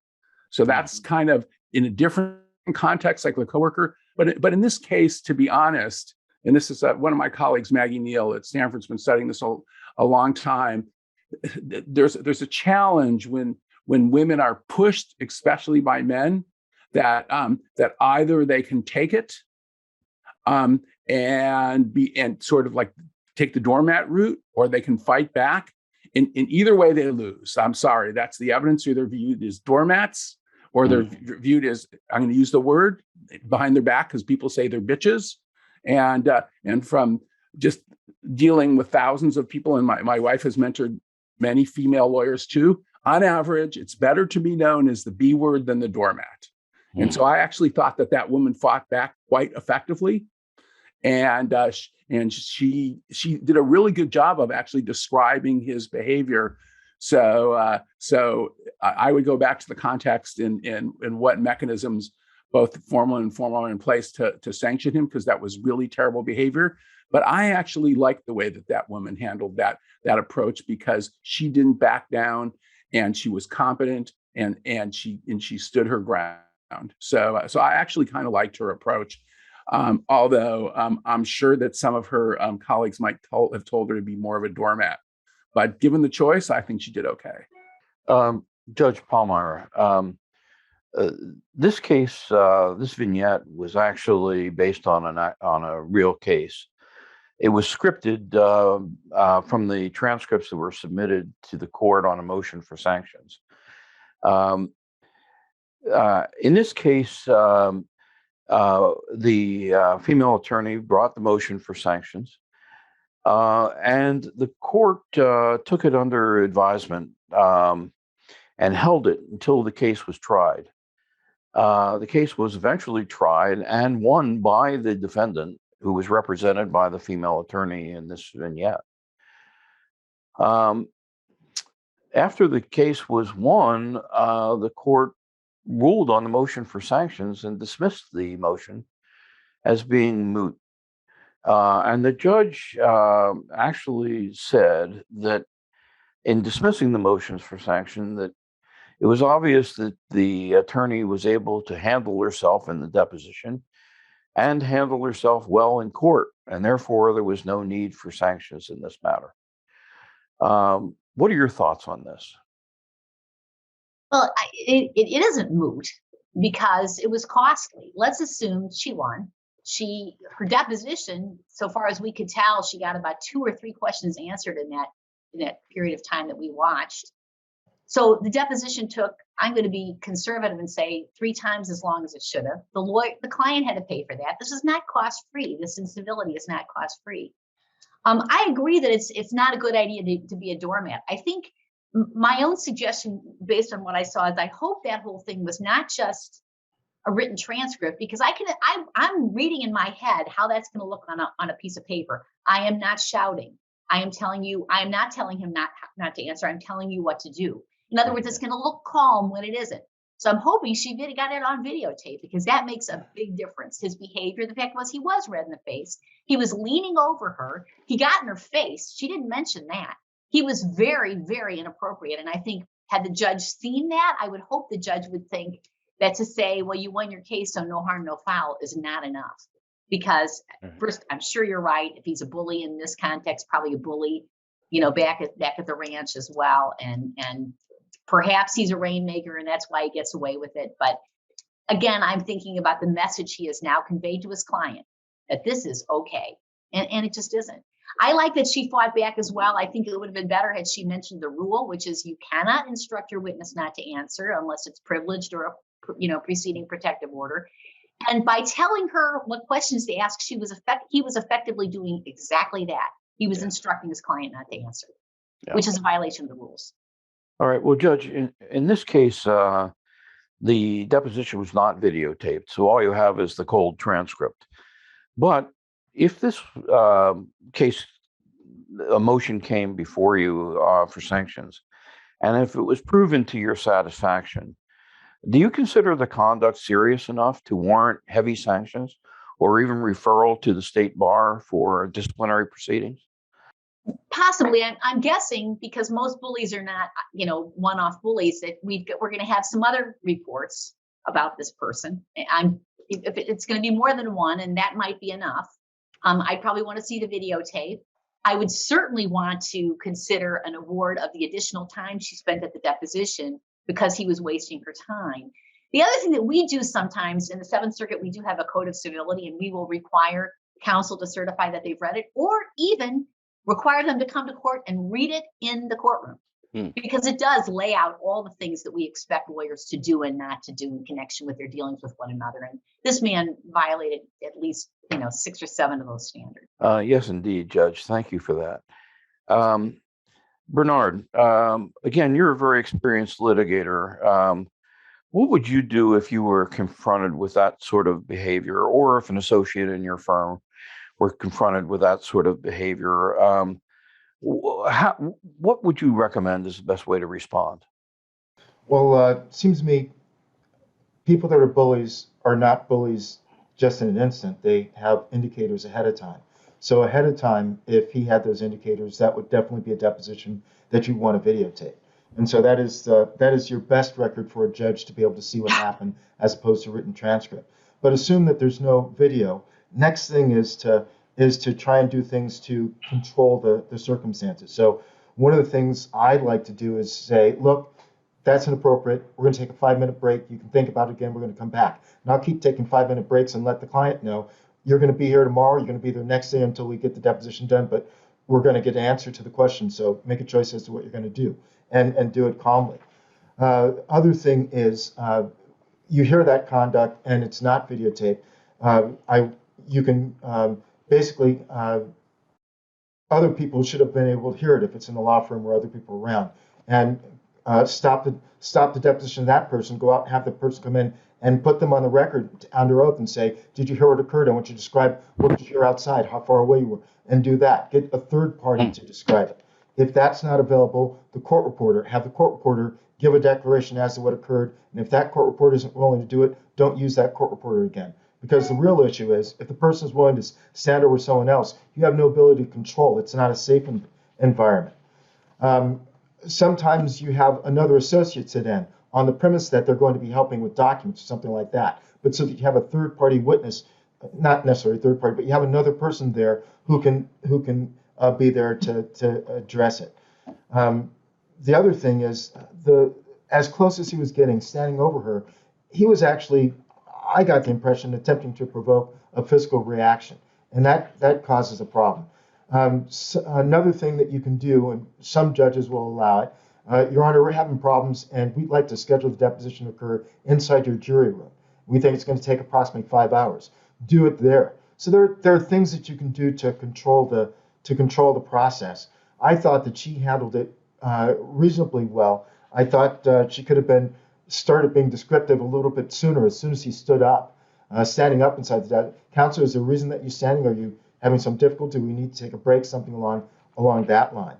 So that's kind of in a different context, like the coworker. But in this case, to be honest, and this is one of my colleagues, Maggie Neal at Stanford's been studying this a long time. There's a challenge when women are pushed, especially by men, that either they can take it and sort of like take the doormat route, or they can fight back. In either way, they lose. I'm sorry, that's the evidence. Either viewed as doormats, or they're viewed as, I'm going to use the word, behind their back, because people say they're bitches. And from just dealing with thousands of people, and my wife has mentored many female lawyers too, on average, it's better to be known as the B word than the doormat. And so I actually thought that woman fought back quite effectively. And she did a really good job of actually describing his behavior. So I would go back to the context in what mechanisms, both formal and informal, are in place to sanction him, because that was really terrible behavior. But I actually liked the way that woman handled that approach, because she didn't back down, and she was competent, and she stood her ground. So I actually kind of liked her approach. Although I'm sure that some of her colleagues might have told her to be more of a doormat. But given the choice, I think she did okay. Judge Palmyra, this case, this vignette was actually based on a real case. It was scripted from the transcripts that were submitted to the court on a motion for sanctions. In this case, the female attorney brought the motion for sanctions, and the court took it under advisement and held it until the case was tried. The case was eventually tried and won by the defendant, who was represented by the female attorney in this vignette. After the case was won, the court ruled on the motion for sanctions and dismissed the motion as being moot. And the judge actually said that in dismissing the motions for sanction, that it was obvious that the attorney was able to handle herself in the deposition and handle herself well in court, and therefore there was no need for sanctions in this matter. What are your thoughts on this? Well, it isn't moot because it was costly. Let's assume she won. Her deposition, so far as we could tell, she got about 2 or 3 questions answered in that period of time that we watched. So the deposition took, I'm going to be conservative and say 3 times as long as it should have. The client had to pay for that. This is not cost free. This incivility is not cost free. I agree that it's not a good idea to be a doormat. I think my own suggestion, based on what I saw, is I hope that whole thing was not just a written transcript, because I'm reading in my head how that's going to look on a piece of paper. I am not shouting. I am telling you, I am not telling him not to answer. I'm telling you what to do. In other words, it's going to look calm when it isn't. So I'm hoping she got it on videotape, because that makes a big difference. His behavior, the fact was he was red in the face. He was leaning over her. He got in her face. She didn't mention that. He was very, very inappropriate. And I think had the judge seen that, I would hope the judge would think that to say, well, you won your case, so no harm, no foul, is not enough. Because first, I'm sure you're right. If he's a bully in this context, probably a bully, back at the ranch as well. And perhaps he's a rainmaker and that's why he gets away with it. But again, I'm thinking about the message he has now conveyed to his client, that this is okay. And it just isn't. I like that she fought back as well. I think it would have been better had she mentioned the rule, which is you cannot instruct your witness not to answer unless it's privileged or a preceding protective order. And by telling her what questions to ask, he was effectively doing exactly that. He was instructing his client not to answer, which is a violation of the rules. All right. Well, Judge, in this case, The deposition was not videotaped, so all you have is the cold transcript. But if this case, a motion came before you for sanctions, and if it was proven to your satisfaction, do you consider the conduct serious enough to warrant heavy sanctions or even referral to the state bar for disciplinary proceedings? Possibly, I'm guessing because most bullies are not, one-off bullies. That we're going to have some other reports about this person. If it's going to be more than one, and that might be enough. I'd probably want to see the videotape. I would certainly want to consider an award of the additional time she spent at the deposition because he was wasting her time. The other thing that we do sometimes in the Seventh Circuit, we do have a code of civility, and we will require counsel to certify that they've read it, or even require them to come to court and read it in the courtroom, because it does lay out all the things that we expect lawyers to do and not to do in connection with their dealings with one another. And this man violated at least 6 or 7 of those standards. Yes, indeed, Judge. Thank you for that. Bernard, again, you're a very experienced litigator. What would you do if you were confronted with that sort of behavior, or if an associate in your firm were confronted with that sort of behavior? What would you recommend is the best way to respond? Well, it seems to me people that are bullies are not bullies just in an instant. They have indicators ahead of time. So ahead of time, if he had those indicators, that would definitely be a deposition that you want to videotape. And so that is your best record for a judge to be able to see what happened as opposed to written transcript. But assume that there's no video. Next thing is to try and do things to control the circumstances. So one of the things I'd like to do is say, look, that's inappropriate. We're going to take a 5-minute break. You can think about it again. We're going to come back. And I'll keep taking 5-minute breaks and let the client know you're going to be here tomorrow. You're going to be there next day until we get the deposition done. But we're going to get an answer to the question. So make a choice as to what you're going to do, and do it calmly. Other thing is, you hear that conduct and it's not videotaped. You can basically, other people should have been able to hear it if it's in the law firm or other people around, and stop the deposition of that person. Go out and have the person come in and put them on the record under oath and say, did you hear what occurred? I want you to describe what did you hear outside, how far away you were, and do that. Get a third party to describe it. If that's not available, have the court reporter give a declaration as to what occurred. And if that court reporter isn't willing to do it, don't use that court reporter again. Because the real issue is, if the person is willing to stand over someone else, you have no ability to control. It's not a safe environment. Sometimes you have another associate sit in on the premise that they're going to be helping with documents or something like that. But so that you have a third-party witness, not necessarily third party, but you have another person there who can be there to address it. The other thing is, as close as he was getting, standing over her, he was actually, I got the impression, attempting to provoke a physical reaction, and that causes a problem. Another thing that you can do, and some judges will allow it, Your Honor, we're having problems, and we'd like to schedule the deposition to occur inside your jury room. We think it's going to take approximately 5 hours. Do it there. So there are things that you can do to control the process. I thought that she handled it reasonably well. I thought she could have started being descriptive a little bit sooner, as soon as he stood up, standing up inside the judge. Counselor, is there a reason that you're standing? Are you having some difficulty? We need to take a break, something along that line.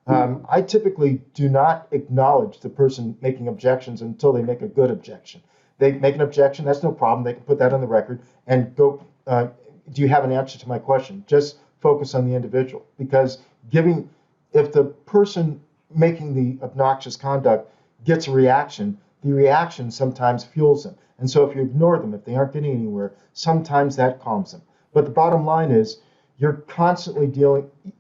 I typically do not acknowledge the person making objections until they make a good objection. They make an objection, that's no problem. They can put that on the record and go, do you have an answer to my question? Just focus on the individual, because if the person making the obnoxious conduct gets a reaction, the reaction sometimes fuels them. And so if you ignore them, if they aren't getting anywhere, sometimes that calms them. But the bottom line is, you're constantly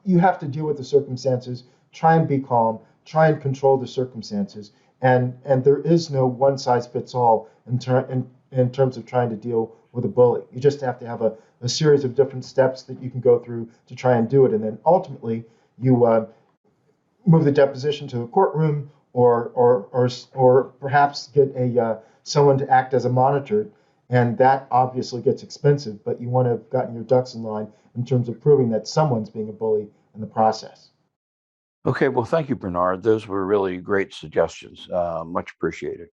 you have to deal with the circumstances, try and be calm, try and control the circumstances, and there is no one size fits all in terms of trying to deal with a bully. You just have to have a series of different steps that you can go through to try and do it, and then ultimately you move the deposition to the courtroom, or perhaps get someone to act as a monitor, and that obviously gets expensive. But you want to have gotten your ducks in line in terms of proving that someone's being a bully in the process. Okay, well, thank you, Bernard. Those were really great suggestions. Much appreciated.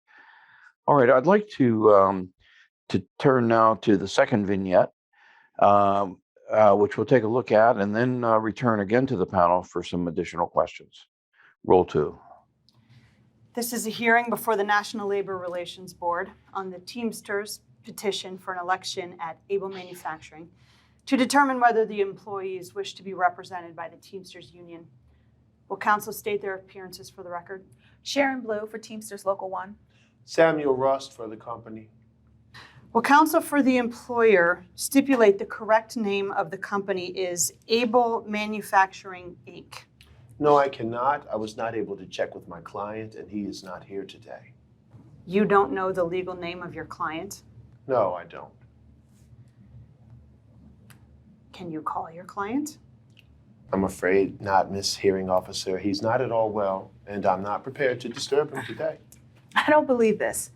All right, I'd like to turn now to the second vignette, which we'll take a look at and then return again to the panel for some additional questions. Roll 2. This is a hearing before the National Labor Relations Board on the Teamsters petition for an election at Able Manufacturing to determine whether the employees wish to be represented by the Teamsters Union. Will counsel state their appearances for the record? Sharon Blue for Teamsters Local 1. Samuel Rust for the company. Will counsel for the employer stipulate the correct name of the company is Able Manufacturing, Inc.? No, I cannot. I was not able to check with my client, and he is not here today. You don't know the legal name of your client? No, I don't. Can you call your client? I'm afraid not, Miss Hearing Officer. He's not at all well, and I'm not prepared to disturb him today. I don't believe this.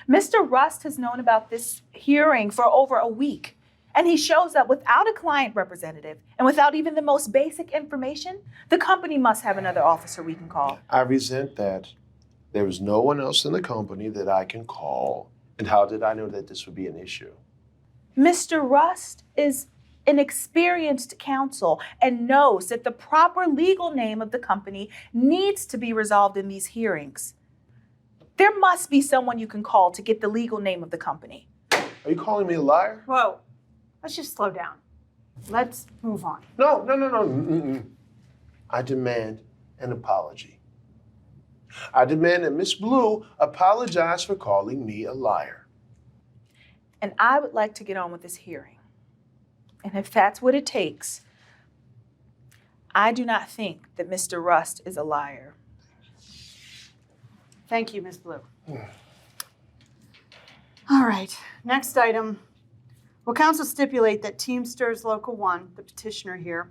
Mr. Rust has known about this hearing for over a week, and he shows up without a client representative and without even the most basic information. The company must have another officer we can call. I resent that. There was no one else in the company that I can call. And how did I know that this would be an issue? Mr. Rust is an experienced counsel and knows that the proper legal name of the company needs to be resolved in these hearings. There must be someone you can call to get the legal name of the company. Are you calling me a liar? Whoa, let's just slow down. Let's move on. No. Mm-mm. I demand an apology. I demand that Miss Blue apologize for calling me a liar. And I would like to get on with this hearing. And if that's what it takes, I do not think that Mr. Rust is a liar. Thank you, Ms. Blue. All right, next item. Will counsel stipulate that Teamsters Local 1, the petitioner here,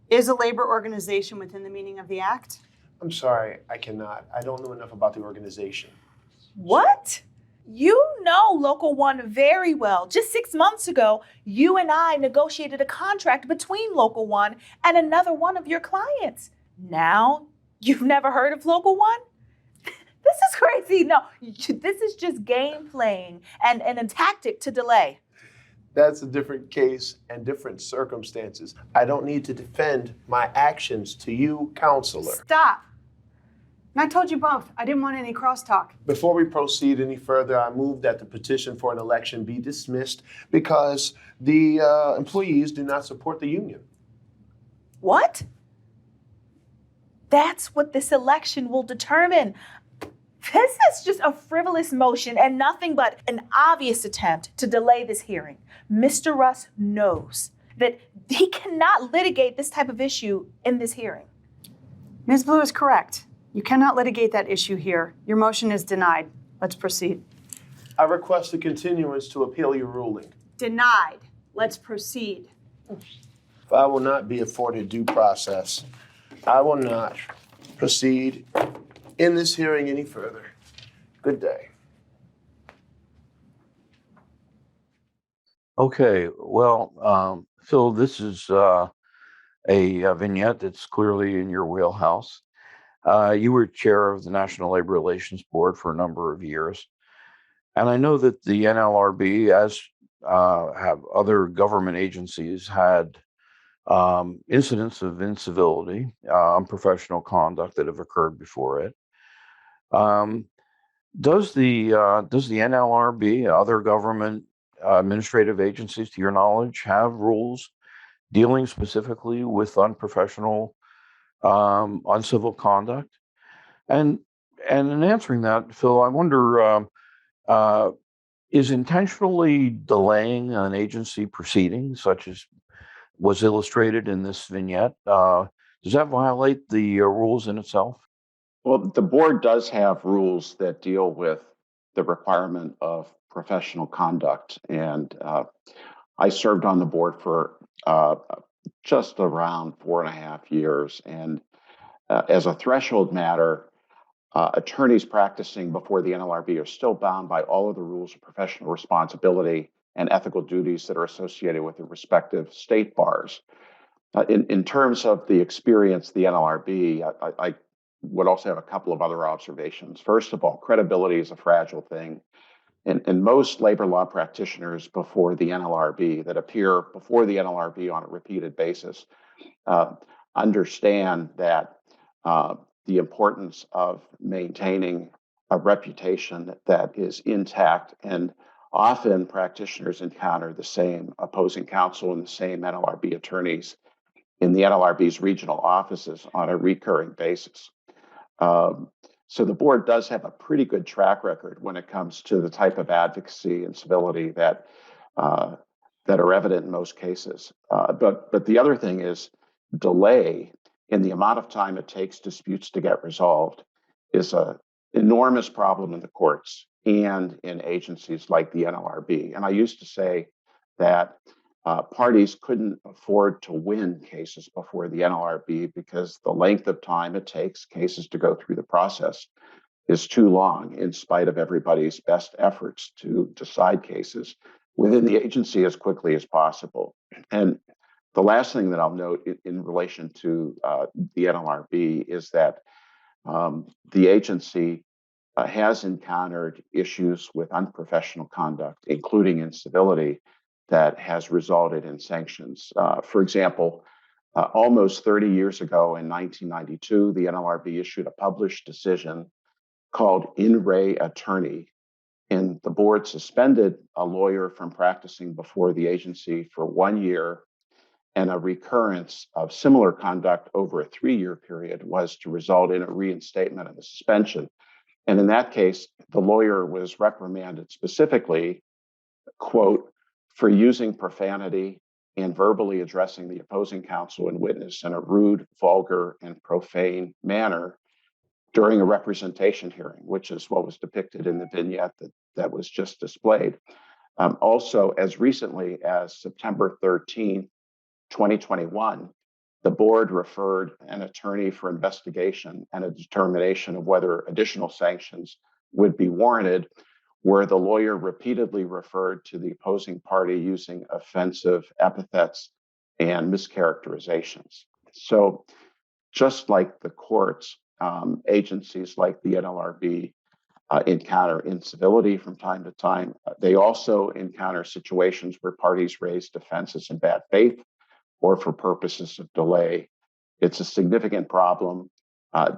is a labor organization within the meaning of the act? I'm sorry, I cannot. I don't know enough about the organization. What? You know Local 1 very well. Just 6 months ago, you and I negotiated a contract between Local 1 and another one of your clients. Now, you've never heard of Local 1? This is crazy. No, this is just game playing and a tactic to delay. That's a different case and different circumstances. I don't need to defend my actions to you, counselor. Stop. And I told you both, I didn't want any crosstalk. Before we proceed any further, I move that the petition for an election be dismissed because the employees do not support the union. What? That's what this election will determine. This is just a frivolous motion and nothing but an obvious attempt to delay this hearing. Mr. Russ knows that he cannot litigate this type of issue in this hearing. Ms. Blue is correct. You cannot litigate that issue here. Your motion is denied. Let's proceed. I request a continuance to appeal your ruling. Denied. Let's proceed. If I will not be afforded due process, I will not proceed in this hearing any further. Good day. Okay, well, Phil, this is a vignette that's clearly in your wheelhouse. You were chair of the National Labor Relations Board for a number of years. And I know that the NLRB, as have other government agencies, had incidents of incivility, unprofessional conduct that have occurred before it. Does the NLRB, other government administrative agencies, to your knowledge, have rules dealing specifically with unprofessional, uncivil conduct? And in answering that, Phil, I wonder, is intentionally delaying an agency proceeding, such as was illustrated in this vignette, does that violate the rules in itself? Well, the board does have rules that deal with the requirement of professional conduct. And I served on the board for just around 4.5 years. And as a threshold matter, attorneys practicing before the NLRB are still bound by all of the rules of professional responsibility and ethical duties that are associated with the respective state bars. In terms of the experience, the NLRB, would also have a couple of other observations. First of all, credibility is a fragile thing. And most labor law practitioners before the NLRB that appear before the NLRB on a repeated basis understand that the importance of maintaining a reputation that is intact. And often practitioners encounter the same opposing counsel and the same NLRB attorneys in the NLRB's regional offices on a recurring basis. So the board does have a pretty good track record when it comes to the type of advocacy and civility that are evident in most cases. But the other thing is delay in the amount of time it takes disputes to get resolved is an enormous problem in the courts and in agencies like the NLRB. And I used to say that parties couldn't afford to win cases before the NLRB because the length of time it takes cases to go through the process is too long, in spite of everybody's best efforts to decide cases within the agency as quickly as possible. And the last thing that I'll note in relation to the NLRB is that the agency has encountered issues with unprofessional conduct, including incivility, that has resulted in sanctions. For example, almost 30 years ago in 1992, the NLRB issued a published decision called In Re Attorney, and the board suspended a lawyer from practicing before the agency for 1 year, and a recurrence of similar conduct over a 3-year period was to result in a reinstatement of the suspension. And in that case, the lawyer was reprimanded specifically, quote, for using profanity and verbally addressing the opposing counsel and witness in a rude, vulgar, and profane manner during a representation hearing, which is what was depicted in the vignette that was just displayed. Also, as recently as September 13, 2021, the board referred an attorney for investigation and a determination of whether additional sanctions would be warranted, where the lawyer repeatedly referred to the opposing party using offensive epithets and mischaracterizations. So just like the courts, agencies like the NLRB encounter incivility from time to time. They also encounter situations where parties raise defenses in bad faith or for purposes of delay. It's a significant problem.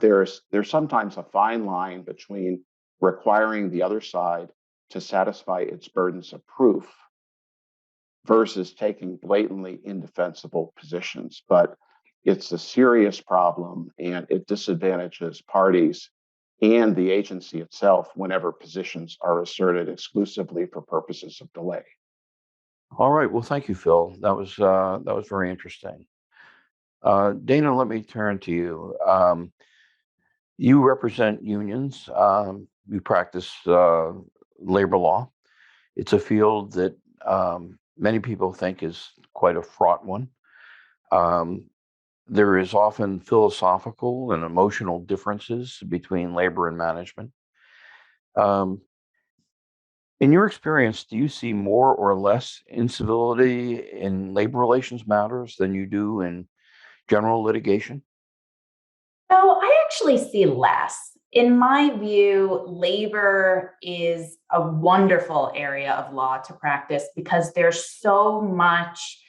There's sometimes a fine line between requiring the other side to satisfy its burdens of proof versus taking blatantly indefensible positions. But it's a serious problem, and it disadvantages parties and the agency itself whenever positions are asserted exclusively for purposes of delay. All right. Well, thank you, Phil. That was very interesting. Dana, let me turn to you. You represent unions. You practice labor law. It's a field that many people think is quite a fraught one. There is often philosophical and emotional differences between labor and management. In your experience, do you see more or less incivility in labor relations matters than you do in general litigation? No, I actually see less. In my view, labor is a wonderful area of law to practice because there's so much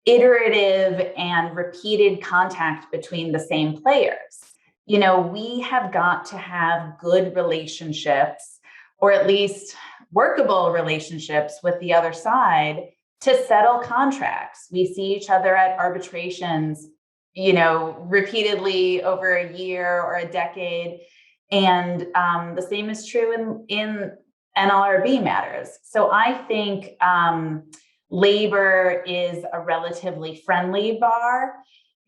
iterative and repeated contact between the same players. You know, we have got to have good relationships, or at least workable relationships with the other side to settle contracts. We see each other at arbitrations, you know, repeatedly over a year or a decade. And the same is true in NLRB matters. So I think labor is a relatively friendly bar.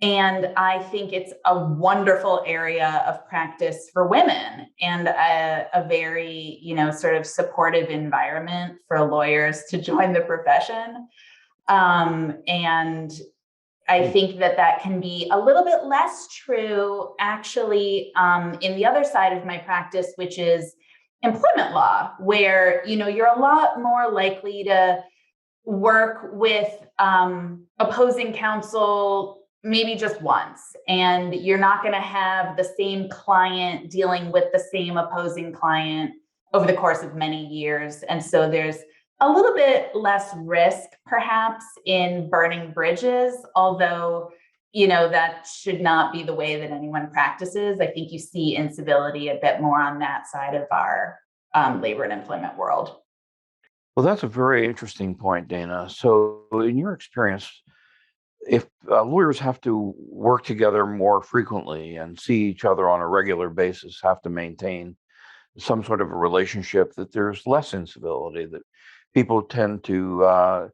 And I think it's a wonderful area of practice for women and a very, you know, sort of supportive environment for lawyers to join the profession. And I think that can be a little bit less true, actually, in the other side of my practice, which is employment law, where, you know, you're a lot more likely to work with opposing counsel maybe just once, and you're not going to have the same client dealing with the same opposing client over the course of many years. And so there's a little bit less risk perhaps in burning bridges, although, that should not be the way that anyone practices. I think you see incivility a bit more on that side of our labor and employment world. Well, that's a very interesting point, Dana. So in your experience, if lawyers have to work together more frequently and see each other on a regular basis, have to maintain some sort of a relationship, that there's less incivility, that people tend to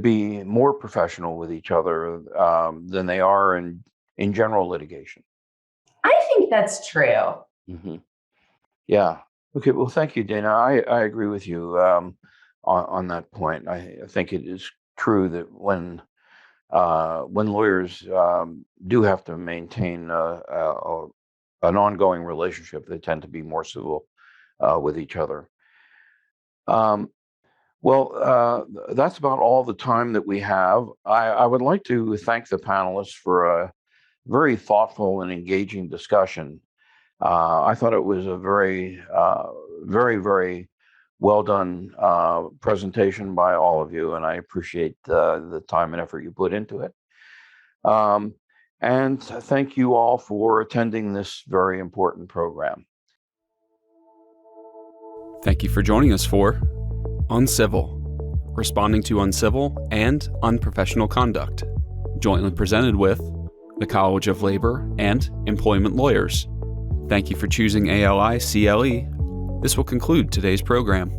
be more professional with each other than they are in general litigation. I think that's true. Mm-hmm. Yeah. Okay. Well, thank you, Dana. I agree with you on that point. I think it is true that when lawyers do have to maintain an ongoing relationship, they tend to be more civil with each other. That's about all the time that we have. I would like to thank the panelists for a very thoughtful and engaging discussion. I thought it was a very, very well done presentation by all of you, and I appreciate the time and effort you put into it. And thank you all for attending this very important program. Thank you for joining us for Uncivil, Responding to Uncivil and Unprofessional Conduct, jointly presented with the College of Labor and Employment Lawyers. Thank you for choosing ALI CLE. This will conclude today's program.